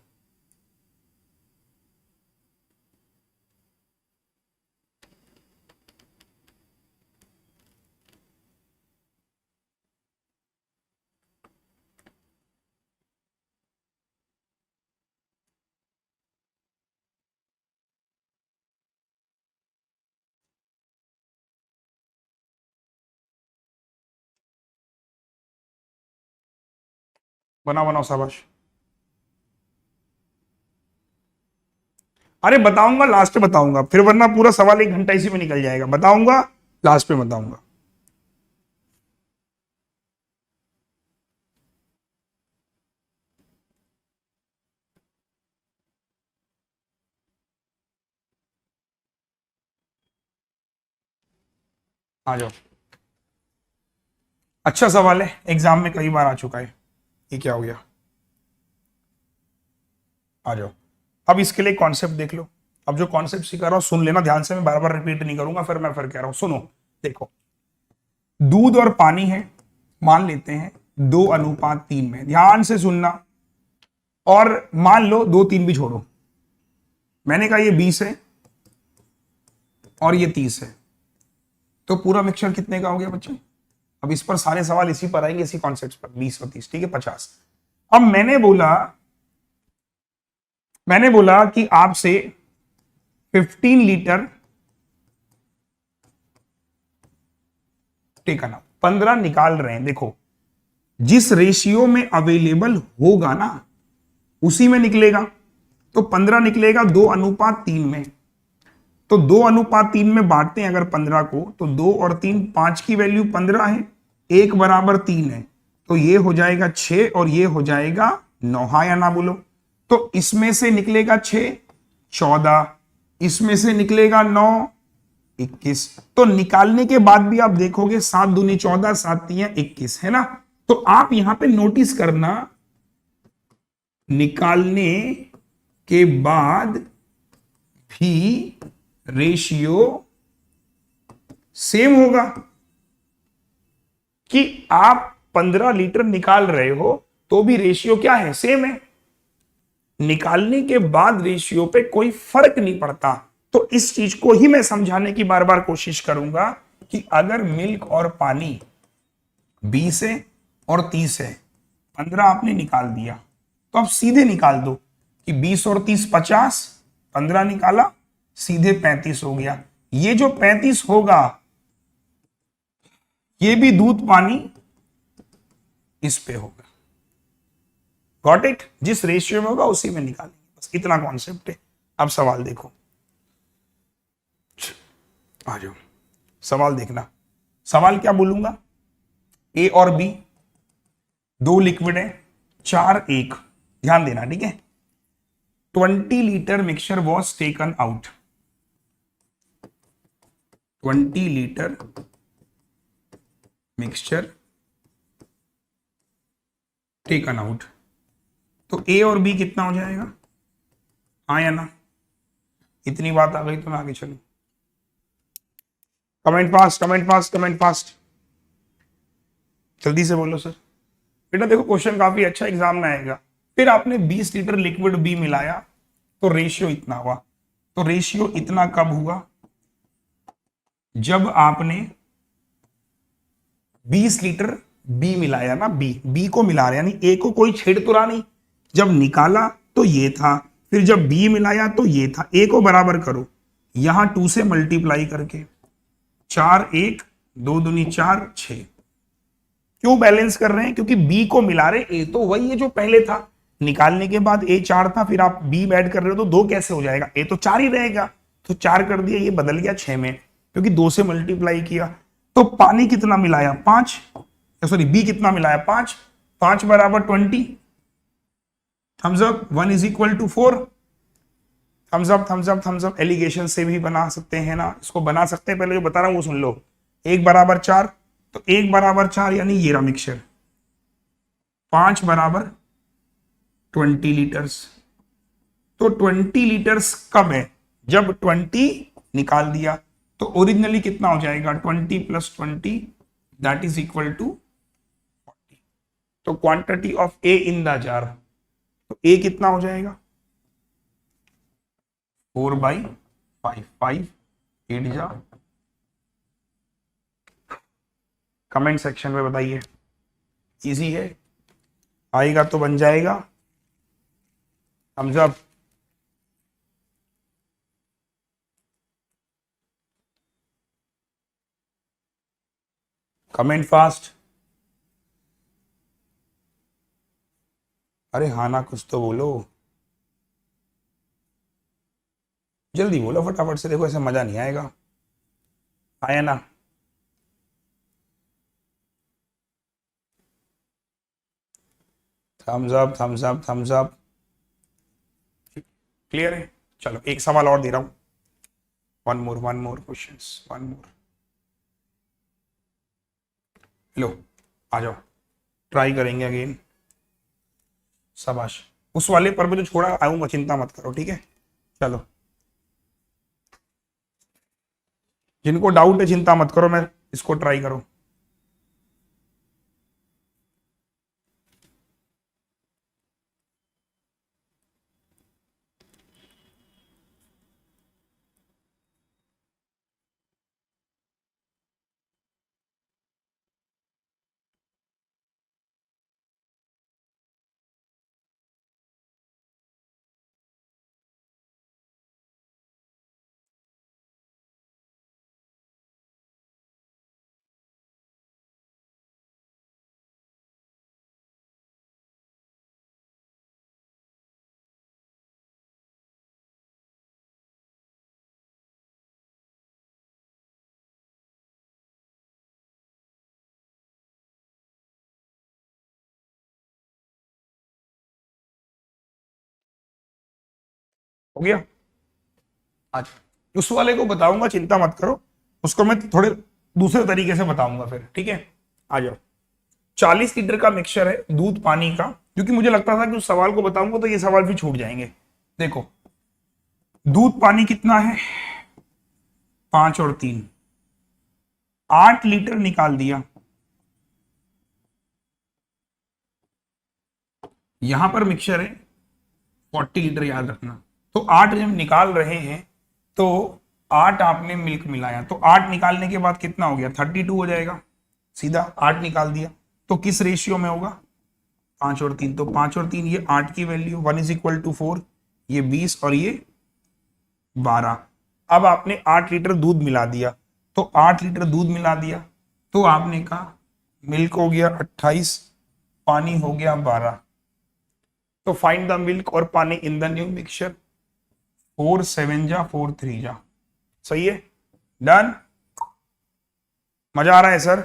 बनाओ बनाओ शाबाश। अरे बताऊंगा लास्ट में बताऊंगा फिर, वरना पूरा सवाल 1 घंटा इसी में निकल जाएगा। बताऊंगा लास्ट में बताऊंगा। आ जाओ। अच्छा सवाल है, एग्जाम में कई बार आ चुका है। ये क्या हो गया? आ जाओ। अब इसके लिए कॉन्सेप्ट देख लो। अब जो कॉन्सेप्ट सिखा रहा हूं सुन लेना ध्यान से, मैं बार बार रिपीट नहीं करूंगा, फिर मैं कह रहा हूं सुनो। देखो, दूध और पानी है, मान लेते हैं 2:3 में, ध्यान से सुनना। और मान लो 2 3 भी छोड़ो, मैंने कहा ये 20 है और ये 30 है, तो पूरा मिक्सचर कितने का हो गया बच्चे? अब इस पर सारे सवाल इसी पर आएंगे, इसी कॉन्सेप्ट पर, 20 और 30, ठीक है 50। अब मैंने बोला कि आपसे 15 लीटर टेकन अप, 15 निकाल रहे हैं। देखो, जिस रेशियो में अवेलेबल होगा ना उसी में निकलेगा। तो 15 निकलेगा 2:3 में। तो 2:3 में बांटते हैं अगर 15 को, तो 2 और 3, 5 की वैल्यू 15 है, 1 = 3 है, तो ये हो जाएगा 6 और ये हो जाएगा 9। हाँ या ना बोलो? तो इसमें से निकलेगा 6 14, इसमें से निकलेगा 9 21। तो निकालने के बाद भी आप देखोगे 7 दूनी 14, 7 तियां 21, है ना? तो आप यहां पे नोटिस करना, निकालने के बाद भी रेशियो सेम होगा। कि आप 15 लीटर निकाल रहे हो तो भी रेशियो क्या है? सेम है। निकालने के बाद रेशियो पे कोई फर्क नहीं पड़ता। तो इस चीज को ही मैं समझाने की बार बार कोशिश करूंगा कि अगर मिल्क और पानी 20 है और 30 है, 15 आपने निकाल दिया, तो आप सीधे निकाल दो कि 20 और 30 50, 15 निकाला सीधे 35 हो गया। ये जो 35 होगा ये भी दूध पानी इस पे होगा। Got it? जिस रेशियो में होगा उसी में निकालेंगे, बस इतना कॉन्सेप्ट है। अब सवाल देखो, आ जाओ सवाल देखना। सवाल क्या बोलूंगा? ए और बी, दो लिक्विड है, 4 1, ध्यान देना ठीक है। 20 litre mixture was taken out, 20 litre mixture taken out. तो ए और बी कितना हो जाएगा? हाँ या ना? इतनी बात आ गई तो मैं आगे चलूं। Comment fast, comment fast, comment fast, जल्दी से बोलो सर। बेटा देखो, क्वेश्चन काफी अच्छा एग्जाम में आएगा। फिर आपने 20 लीटर लिक्विड बी मिलाया तो रेशियो इतना हुआ। तो रेशियो इतना कब हुआ? जब आपने 20 लीटर बी मिलाया ना, बी को मिला रहे, यानी ए को कोई छेड़ तो रहा नहीं। जब निकाला तो ये था, फिर जब बी मिलाया तो ये था। ए को बराबर करो, यहां 2 से मल्टीप्लाई करके, 4 1, 2 दूनी 4 6। क्यों बैलेंस कर रहे हैं? क्योंकि बी को मिला रहे, ए तो वही है जो पहले था। निकालने के बाद ए 4 था, फिर आप बी ऐड कर रहे हो तो 2 कैसे हो जाएगा? ए तो 4 ही रहेगा। तो 4 कर दिया, ये बदल गया 6 में, क्योंकि 2 से मल्टीप्लाई किया। तो पानी कितना मिलाया? 5, सॉरी बी कितना मिलाया? 5, 5 = 20। Thumbs up, 1 = 4। Thumbs up, thumbs up, thumbs up. Alligation से भी बना सकते हैं ना, इसको बना सकते हैं। पहले जो बता रहा हूं वो सुन लो। 1 = 4, तो 1 = 4 यानी ये रहा मिक्सचर। 5 = 20 लीटर्स। तो 20 लीटर्स कब है? जब 20 निकाल दिया। तो ओरिजिनली कितना हो जाएगा? 20 + 20 दैट इज इक्वल टू 40। तो quantity of A in the jar, तो ए कितना हो जाएगा? 4/5, 5 8 जा। कमेंट सेक्शन में बताइए, इजी है? आएगा तो बन जाएगा। Thumbs up. Comment fast. अरे हाँ ना, कुछ तो बोलो, जल्दी बोलो फटाफट से, देखो ऐसे मजा नहीं आएगा। आया ना? Thumbs up thumbs up thumbs up. Clear है? चलो एक सवाल और दे रहा हूं, one more questions, one more. लो, आ जाओ, ट्राई करेंगे अगेन। शाबाश। उस वाले पर भी तो छोड़ा आऊंगा, चिंता मत करो, ठीक है। चलो, जिनको डाउट है चिंता मत करो, मैं इसको ट्राई करो। हो गया? आज उस वाले को बताऊंगा, चिंता मत करो, उसको मैं थोड़े दूसरे तरीके से बताऊंगा फिर, ठीक है। आ जाओ। 40 लीटर का मिक्सचर है दूध पानी का, क्योंकि मुझे लगता था कि उस सवाल को बताऊंगा तो ये सवाल भी छूट जाएंगे। देखो, दूध पानी कितना है, 5 और 3, 8 लीटर निकाल दिया। यहां पर मिक्सचर है 40 लीटर, याद रखना। तो 8 जब निकाल रहे हैं तो 8 आपने मिल्क मिलाया, तो 8 निकालने के बाद कितना हो गया, 32 हो जाएगा। सीधा 8 निकाल दिया, तो किस रेशियो में होगा, 5 और 3। तो 5 और 3, ये 8 की वैल्यू 1 = 4, ये 20 और ये 12। अब आपने 8 लीटर दूध मिला दिया, तो 8 लीटर दूध मिला दिया, तो आपने कहा मिल्क हो गया 28, पानी हो गया 12। तो फाइंड द मिल्क और पानी इन द न्यू मिक्सचर। 4 7 जा 4 3 जा, सही है, डन। मजा आ रहा है सर?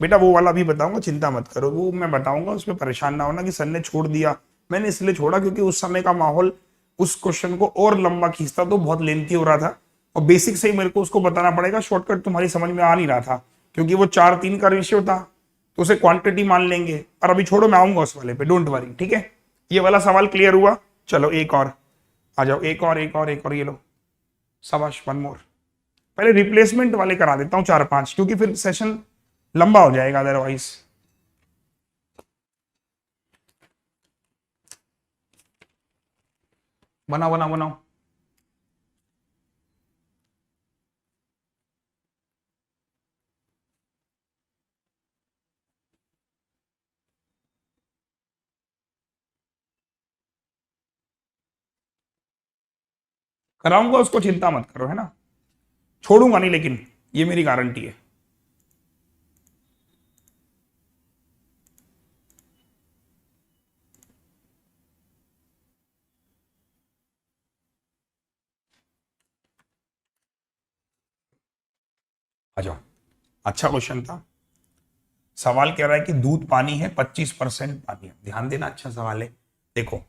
बेटा वो वाला भी बताऊंगा, चिंता मत करो, वो मैं बताऊंगा, उसमें परेशान ना होना कि सर ने छोड़ दिया। मैंने इसलिए छोड़ा क्योंकि उस समय का माहौल उस क्वेश्चन को और लंबा खींचता तो बहुत लेंथी हो रहा था, और बेसिक से ही मेरे को उसको बताना पड़ेगा, शॉर्टकट तुम्हारी समझ में आ नहीं रहा था, क्योंकि वो 4 3 का रेशियो था, तो उसे क्वांटिटी मान लेंगे। और अभी छोड़ो, मैं आऊंगा उस वाले पे, डोंट वरी, ठीक है। ये वाला सवाल क्लियर हुआ? चलो एक और, आ जाओ, एक और एक और एक और, ये लो, शाबाश, वन मोर। पहले रिप्लेसमेंट वाले करा देता हूं 4 5, क्योंकि फिर सेशन लंबा हो जाएगा अदरवाइज। बनाओ बनाओ बनाओ। कराऊंगा उसको, चिंता मत करो, है ना, छोड़ूंगा नहीं, लेकिन ये मेरी गारंटी है। आ जाओ, अच्छा क्वेश्चन था। सवाल कह रहा है कि दूध पानी है, 25% पानी है, ध्यान देना, अच्छा सवाल है। देखो,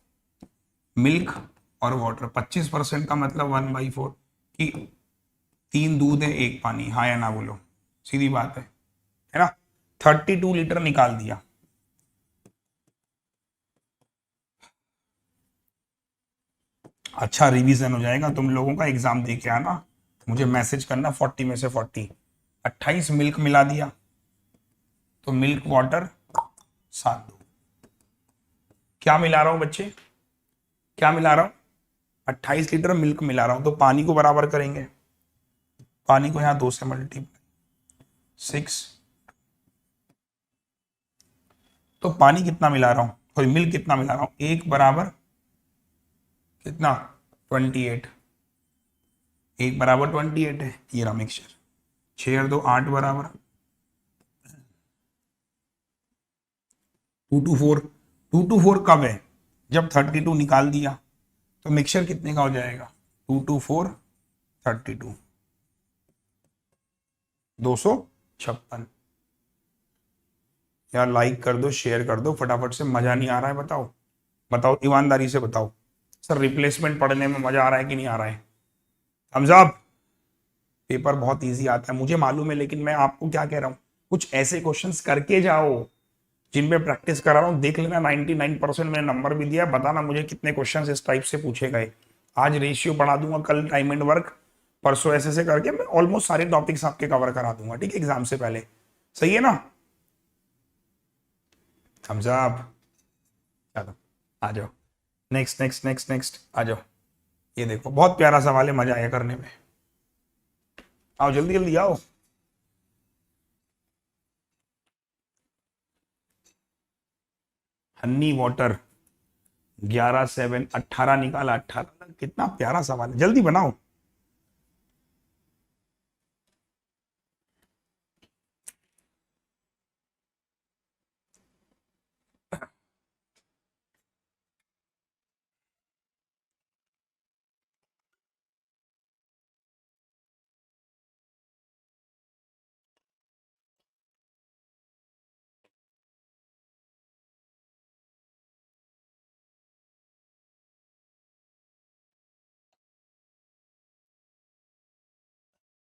मिल्क और वाटर 25% का मतलब 1/4, कि 3 दूध है 1 पानी, हाँ या ना बोलो, सीधी बात है ना। 32 लीटर निकाल दिया। अच्छा रिवीजन हो जाएगा तुम लोगों का, एग्जाम दे के आना, मुझे मैसेज करना, 40 में से 40, 28 मिल्क मिला दिया, तो मिल्क वाटर 7 दो। क्या मिला रहा हूं बच्चे, क्या मिला रहा हूं, 28 लीटर मिल्क मिला रहा हूं, तो पानी को बराबर करेंगे, पानी को यहां 2 से मल्टीप्लाई, 6। तो पानी कितना मिला रहा हूं, सॉरी मिल्क कितना मिला रहा हूं, 1 = कितना, 28, 1 = 28 है, ये रहा मिक्सचर। 6 और 2 8 बराबर 2 to 4, 2 to 4 कब है, जब 32 निकाल दिया तो मिक्सचर कितने का हो जाएगा, 2 2 4 32, 256। यार लाइक कर दो, शेयर कर दो फटाफट से, मजा नहीं आ रहा है बताओ, बताओ ईमानदारी से बताओ सर, रिप्लेसमेंट पढ़ने में मजा आ रहा है कि नहीं आ रहा है? Thumbs up. पेपर बहुत इजी आता है मुझे मालूम है, लेकिन मैं आपको क्या कह रहा हूँ, कुछ ऐसे क्वेश्चंस करके जाओ जिनमें प्रैक्टिस करा रहा हूँ, देख लेना 99% मैंने नंबर भी दिया, बताना मुझे कितने क्वेश्चंस इस टाइप से पूछे गए। आज रेशियो पढ़ा दूंगा, कल टाइम एंड वर्क, परसों ऐसे करके मैं ऑलमोस्ट सारे टॉपिक्स आपके कवर करा दूंगा, ठीक है, एग्जाम से पहले। सही है ना? Thumbs up. चलो आ जाओ, नेक्स्ट नेक्स्ट नेक्स्ट नेक्स्ट आ जाओ। ये देखो बहुत प्यारा सवाल है, मजा आया करने में, आओ जल्दी जल्दी आओ। हनी वाटर 11 7 18 निकाला, 18, कितना प्यारा सवाल है, जल्दी बनाओ।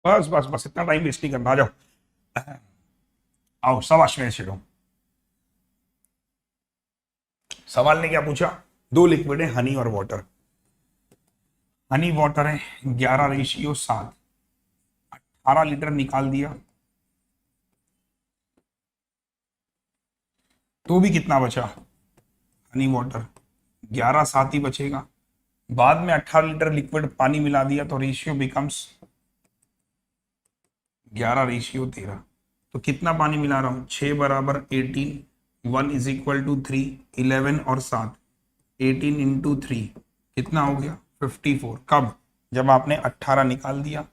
बस बस बस, इतना टाइम वेस्ट नहीं करना, आ जाओ, आओ शाबाश में छिड़ो। सवाल ने क्या पूछा, दो लिक्विड है हनी और वाटर, हनी वाटर है 11:7, 18 लीटर निकाल दिया तो भी कितना बचा, हनी वाटर 11:7 ही बचेगा, बाद में 18 लीटर लिक्विड पानी मिला दिया तो रेशियो बिकम्स 11:13। तो कितना पानी मिला रहा हूं, 6 बराबर 18, 1 इज इक्वल टू 3, 11 और 7, 18 इंटू 3 कितना हो गया 54। कब, जब आपने 18 निकाल दिया,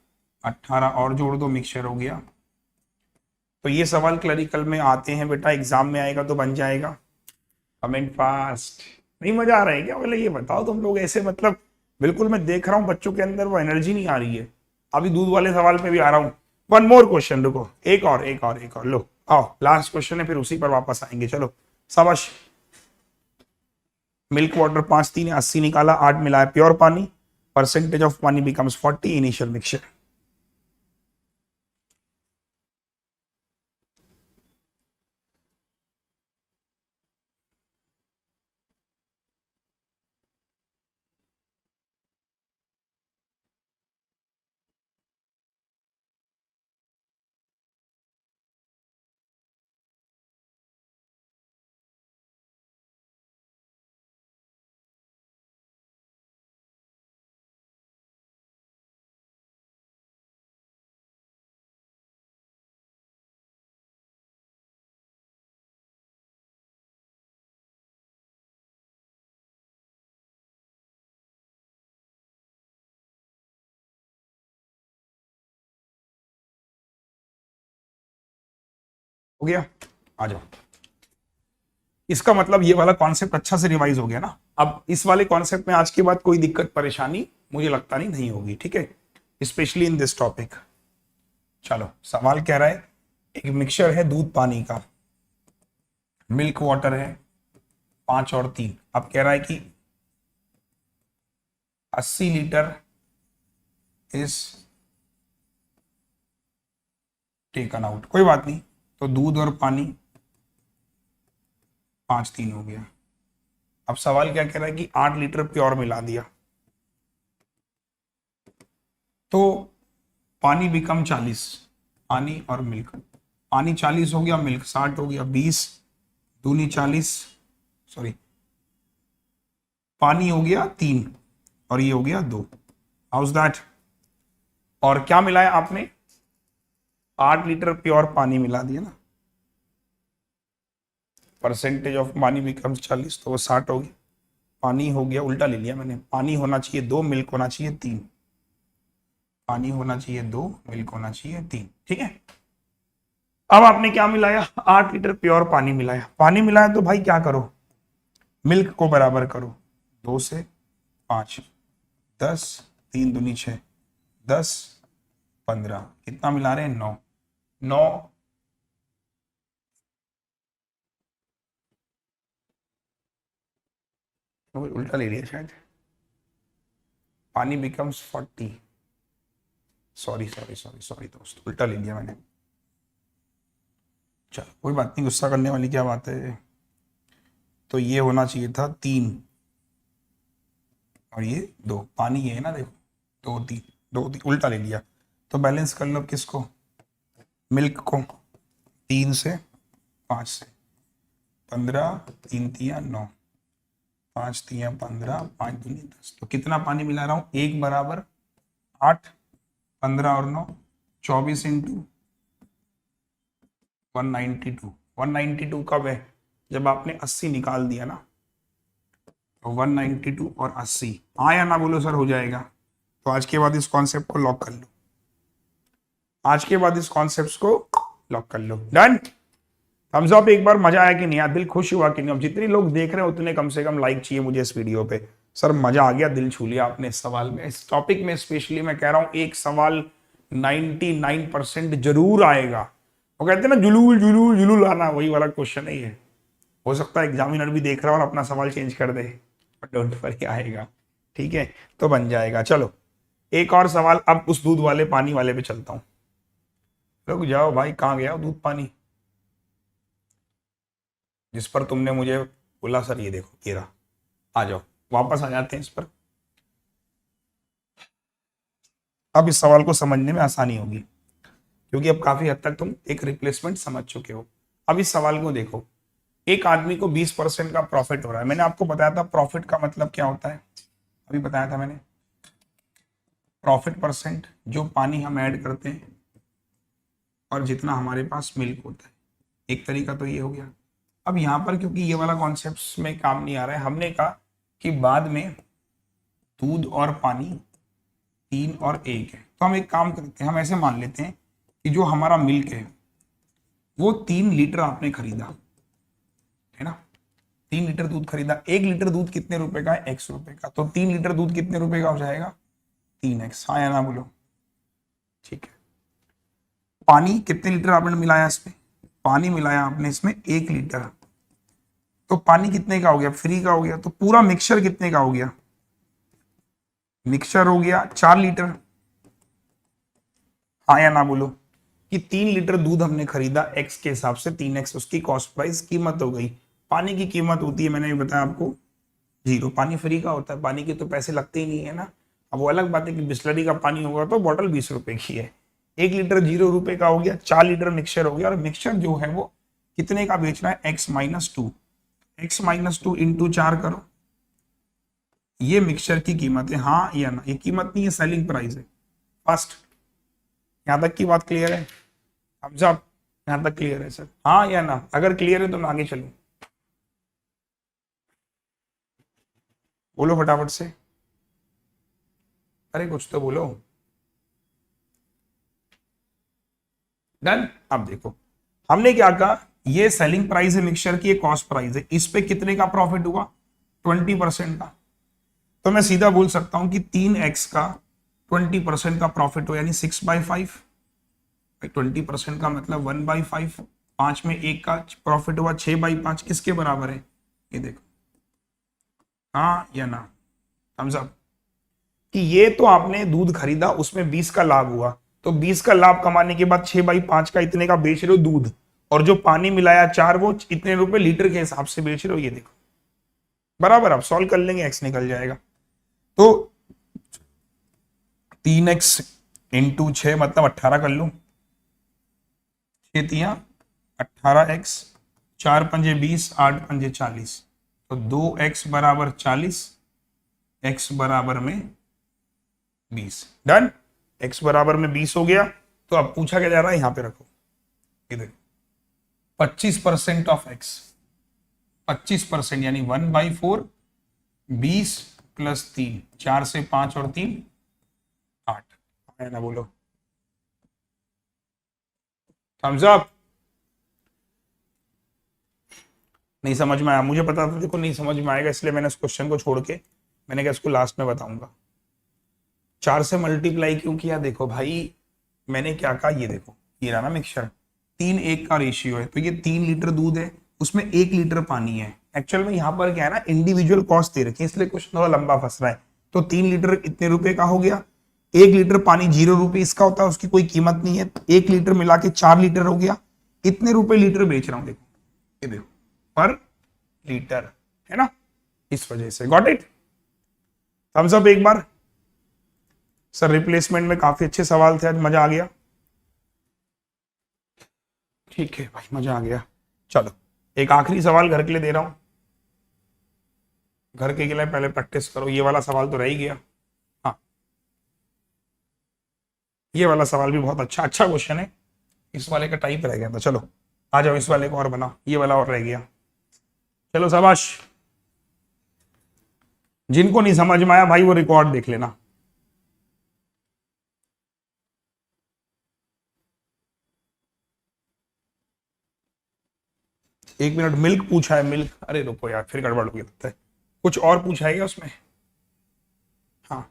18 और जोड़ दो, मिक्सचर हो गया। तो ये सवाल क्लरिकल में आते हैं बेटा, एग्जाम में आएगा तो बन जाएगा। Comment fast. नहीं मजा आ रहा है क्या, बोले ये बताओ तुम लोग ऐसे, मतलब बिल्कुल मैं देख रहा हूँ बच्चों के अंदर वो एनर्जी नहीं आ रही है। अभी दूध वाले सवाल पे भी आ रहा हूँ, वन मोर क्वेश्चन, रुको एक और एक और एक और, लो आओ लास्ट क्वेश्चन है, फिर उसी पर वापस आएंगे। चलो शाबाश। मिल्क वाटर 5 3 80 निकाला, 8 मिला है प्योर पानी, परसेंटेज ऑफ पानी बिकम्स 40, इनिशियल मिक्सचर। हो गया, आ जाओ। इसका मतलब ये वाला कॉन्सेप्ट अच्छा से रिवाइज हो गया ना। अब इस वाले कॉन्सेप्ट में आज के बाद कोई दिक्कत परेशानी मुझे लगता नहीं होगी, ठीक है, स्पेशली इन दिस टॉपिक। चलो सवाल कह रहा है, एक मिक्सचर है दूध पानी का, मिल्क वाटर है 5 और 3, अब कह रहा है कि 80 लीटर इज टेकन आउट, कोई बात नहीं, तो दूध और पानी 5 3 हो गया। अब सवाल क्या कह रहा है कि 8 लीटर प्योर मिला दिया तो पानी बिकम 40, पानी और मिल्क, पानी 40 हो गया, मिल्क 60 हो गया, 20 दूनी 40, सॉरी पानी हो गया 3 और ये हो गया 2, हाउस दैट। और क्या मिलाया आपने, 8 लीटर प्योर पानी मिला दिया ना, परसेंटेज ऑफ पानी बिकम्स 40, तो वो 60 हो गया, पानी हो गया, उल्टा ले लिया मैंने, पानी होना चाहिए 2, मिल्क होना चाहिए 3, पानी होना चाहिए 2, मिल्क होना चाहिए 3, ठीक है। अब आपने क्या मिलाया, 8 लीटर प्योर पानी मिलाया, पानी मिलाया तो भाई क्या करो, मिल्क को बराबर करो, 2 से 5, 10, 3 दूनी 6, 10, 15, कितना मिला रहे हैं? 9। 9 उल्टा ले लिया शायद, पानी becomes 40, sorry sorry sorry sorry दोस्त, उल्टा ले लिया मैंने। चलो कोई बात नहीं, गुस्सा करने वाली क्या बात है। तो ये होना चाहिए था 3 और ये 2, पानी ये है ना, देखो 2 3, 2 3 उल्टा ले लिया। तो बैलेंस कर लो किसको? मिल्क को। 3 से 5 से 15, 3 तिया 9, 5 तिया 15, 5 दूनी 10। तो कितना पानी मिला रहा हूं? 1 बराबर 8, 15 और 9 24 इंटू 192। 192 कब है? जब आपने 80 निकाल दिया ना, तो 192 और 80, हाँ या ना बोलो सर, हो जाएगा। तो आज के बाद इस कॉन्सेप्ट को लॉक कर लो, आज के बाद इस कॉन्सेप्ट को लॉक कर लो। डन। थम्स अप एक बार। मजा आया कि नहीं आया? दिल खुश हुआ कि नहीं? अब जितने लोग देख रहे हैं उतने कम से कम लाइक चाहिए मुझे इस वीडियो पे। सर मजा आ गया, दिल छू लिया आपने इस सवाल में, इस टॉपिक में स्पेशली। मैं कह रहा हूं एक सवाल 99% जरूर आएगा। वो कहते हैं ना जुलूल जुलूल जुलूल आना, वही वाला क्वेश्चन है ये। हो सकता है एग्जामिनर भी देख रहा हो और अपना सवाल चेंज कर दे, डोंट वरी, आएगा। ठीक है, तो बन जाएगा। चलो एक और सवाल, अब उस दूध वाले पानी वाले पे चलता हूं। रुक जाओ भाई, कहां गया दूध पानी जिस पर तुमने मुझे बोला सर ये देखो ये रहा। आ जाओ, वापस आ जाते हैं इस पर। अब इस सवाल को समझने में आसानी होगी क्योंकि अब काफी हद तक तुम एक रिप्लेसमेंट समझ चुके हो। अब इस सवाल को देखो, एक आदमी को 20% का प्रॉफिट हो रहा है। मैंने आपको बताया था प्रॉफिट का मतलब क्या होता है, अभी बताया था मैंने। प्रॉफिट परसेंट जो पानी हम ऐड करते हैं और जितना हमारे पास मिल्क होता है, एक तरीका तो ये हो गया। अब यहाँ पर क्योंकि ये वाला कॉन्सेप्ट में काम नहीं आ रहा है, हमने कहा कि बाद में दूध और पानी 3 और 1 है। तो हम एक काम करते हैं, हम ऐसे मान लेते हैं कि जो हमारा मिल्क है वो 3 लीटर आपने खरीदा है ना, 3 लीटर दूध खरीदा। 1 लीटर दूध कितने रुपए का है? X रुपए का। तो 3 लीटर दूध कितने रुपए का हो जाएगा? 3x। हाँ या ना बोलो? ठीक है। पानी कितने लीटर आपने मिलाया इसमें? पानी मिलाया आपने इसमें 1 लीटर। तो पानी कितने का हो गया? फ्री का हो गया। तो पूरा मिक्सचर कितने का हो गया? मिक्सचर हो गया 4 लीटर। हाँ या ना बोलो? कि 3 लीटर दूध हमने खरीदा x के हिसाब से, 3x उसकी कॉस्ट प्राइस कीमत हो गई। पानी की कीमत होती है, मैंने बताया आपको, 0। पानी फ्री का होता है, पानी के तो पैसे लगते ही नहीं है ना। अब वो अलग बात है कि बिस्लरी का पानी होगा तो बॉटल 20 रुपए की है। 1 लीटर 0 रुपए का हो गया, 4 लीटर मिक्सचर हो गया। और मिक्सचर जो है वो कितने का बेच रहा है? x-2। x-2 इंटू 4 करो, ये मिक्सचर की कीमत है। हाँ या ना? ये कीमत नहीं है, सेलिंग प्राइस है। फर्स्ट, यहां तक की बात क्लियर है? हम सब यहां तक क्लियर है सर? हाँ या ना? अगर क्लियर है तो मैं आगे चलूं, बोलो फटाफट से, अरे कुछ तो बोलो। डन। अब देखो हमने क्या कहा, ये सेलिंग प्राइस है मिक्सचर की, ये कॉस्ट प्राइस है। इस पे कितने का प्रॉफिट हुआ? 20% का। तो मैं सीधा बोल सकता हूं कि 3x का 20% का प्रॉफिट हो, यानी 6/5। 20% का मतलब 1/5। 5 में 1 का प्रॉफिट हुआ, 6/5 किसके बराबर है? ये देखो। हाँ या ना? Thumbs up. कि ये तो आपने दूध खरीदा, उसमें 20 का लाभ हुआ। तो 20 का लाभ कमाने के बाद 6/5 का इतने का बेच रहे हो दूध, और जो पानी मिलाया 4 वो इतने रुपए लीटर के हिसाब से बेच रहे हो। ये देखो बराबर, आप सॉल्व कर लेंगे, x निकल जाएगा। तो 3x इंटू 6 मतलब 18 कर लू, 6 तिया 18x, 4 पंजे 20, 8 पंजे 40। तो 2x बराबर 40, x बराबर में 20। डन। x बराबर में 20 हो गया। तो अब पूछा क्या जा रहा है, यहां पे रखो, इधर 25% ऑफ x, 25% यानी 1/4, 20 प्लस 3, 4 से 5 और 3 8 है ना? बोलो थम्स अप। नहीं समझ में आया? मुझे पता था देखो नहीं समझ में आएगा, इसलिए मैंने इस क्वेश्चन को छोड़ के मैंने कहा इसको लास्ट में बताऊंगा। 4 से मल्टीप्लाई क्यों किया, देखो भाई मैंने क्या कहा, ये देखो ये रहा ना मिक्सचर, 3:1 का रेशियो है, तो ये 3 लीटर दूध है, उसमें 1 लीटर पानी है। एक्चुअल में यहाँ पर क्या है ना, इंडिविजुअल कॉस्ट दे रखी है, इसलिए कुछ थोड़ा लंबा फंस रहा है। तो 3 लीटर इतने रुपए का हो गया, 1 लीटर पानी 0 रुपए इसका होता है, उसकी कोई कीमत नहीं है, 1 लीटर मिला के 4 लीटर हो गया, इतने रुपए लीटर बेच रहा हूं, देखो ये देखो पर लीटर, है ना, इस वजह से। Got it? थम्स अप एक बार। सर रिप्लेसमेंट में काफी अच्छे सवाल थे आज, मजा आ गया। ठीक है भाई, मजा आ गया। चलो एक आखिरी सवाल घर के लिए दे रहा हूं, घर के लिए पहले प्रैक्टिस करो। ये वाला सवाल तो रह ही गया, हाँ ये वाला सवाल भी बहुत अच्छा क्वेश्चन है, इस वाले का टाइप रह गया था। चलो आ जाओ, इस वाले को और बनाओ, ये वाला और रह गया। चलो शाबाश, जिनको नहीं समझ में आया भाई वो रिकॉर्ड देख लेना। एक मिनट, मिल्क पूछा है, मिल्क, अरे रुको यार फिर गड़बड़ हो गया लगता है। कुछ और पूछा है क्या उसमें? हाँ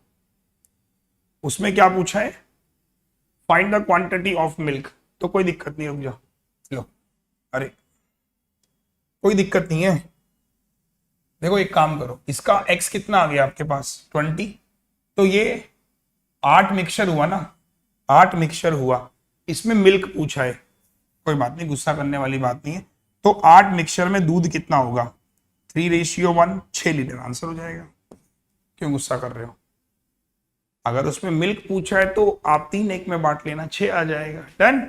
उसमें क्या पूछा है, find the quantity of milk, तो कोई दिक्कत नहीं, रुक जाओ। लो अरे कोई दिक्कत नहीं है, देखो एक काम करो, इसका x कितना आ गया आपके पास 20, तो ये 8 मिक्सचर हुआ ना, 8 मिक्सचर हुआ, इसमें मिल्क पूछा है, कोई बात नहीं, गुस्सा करने वाली बात नहीं है। तो 8 मिक्सचर में दूध कितना होगा, 3:1, 6 लीटर आंसर हो जाएगा। क्यों गुस्सा कर रहे हो? अगर उसमें मिल्क पूछा है तो आप 3:1 में बांट लेना, 6 आ जाएगा। डन,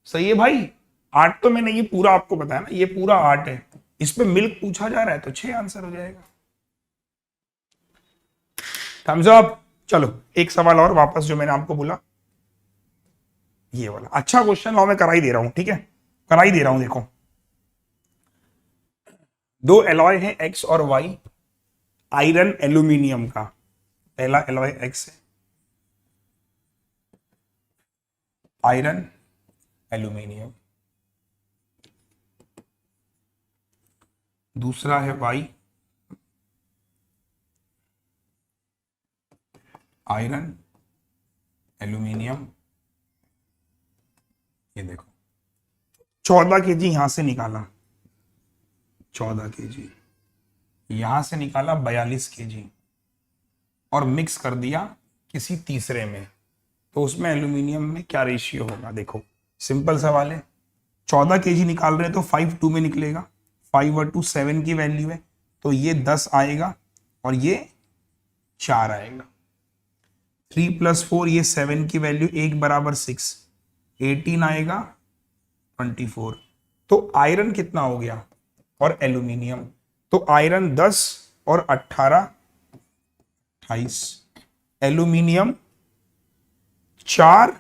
सही है भाई। 8 तो मैंने ये पूरा आपको बताया ना, ये पूरा 8 है, इस पे मिल्क पूछा जा रहा है तो 6 आंसर हो जाएगा। Thumbs up. चलो एक सवाल और वापस जो मैंने आपको बोला, ये वाला अच्छा क्वेश्चन लाओ, मैं करा ही दे रहा हूं, ठीक है, करा ही दे रहा हूं। देखो 2 एलॉय है एक्स और वाई, आयरन एल्यूमिनियम का, पहला एलॉय एक्स है, आयरन एल्यूमिनियम, दूसरा है वाई, आयरन एल्यूमिनियम। ये देखो 14 केजी यहां से निकाला, 14 केजी यहां से निकाला, 42 केजी, और मिक्स कर दिया किसी तीसरे में, तो उसमें एल्यूमिनियम में क्या रेशियो होगा। देखो सिंपल सवाल है, 14 केजी निकाल रहे हैं तो 5 2 में निकलेगा, 5 और 2 7 की वैल्यू है, तो ये 10 आएगा और ये 4 आएगा, 3 + 4 ये 7 की वैल्यू, 1 = 6, 18 आएगा, 24। तो आयरन कितना हो गया और एल्यूमिनियम, तो आयरन 10 और 18 28, एल्यूमिनियम 4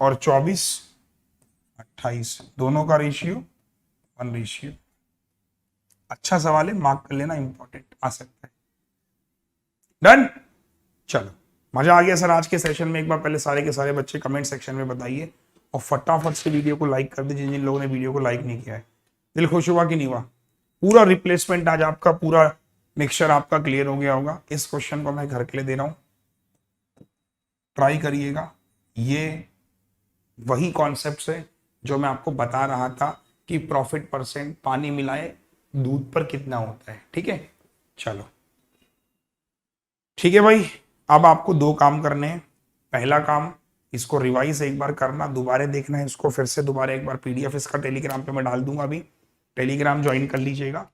और 24 28, दोनों का रेशियो 1 रेशियो। अच्छा सवाल है, मार्क कर लेना, इंपॉर्टेंट आ सकता है। डन, चलो मजा आ गया सर आज के सेशन में। एक बार पहले सारे के सारे बच्चे कमेंट सेक्शन में बताइए और फटाफट से वीडियो को लाइक कर दीजिए, जिन जिन लोगों ने वीडियो को लाइक नहीं किया है। दिल खुश हुआ कि नहीं हुआ? पूरा रिप्लेसमेंट आज आपका, पूरा मिक्सचर आपका क्लियर हो गया होगा। इस क्वेश्चन को मैं घर के लिए दे रहा हूं, ट्राई करिएगा। ये वही कॉन्सेप्ट है जो मैं आपको बता रहा था कि प्रॉफिट परसेंट पानी मिलाए दूध पर कितना होता है, ठीक है। चलो ठीक है भाई, अब आपको 2 काम करने हैं। पहला काम, इसको रिवाइज एक बार करना, दोबारा देखना है इसको, फिर से दोबारा एक बार PDF इसका टेलीग्राम पे मैं डाल दूंगा, अभी टेलीग्राम ज्वाइन कर लीजिएगा।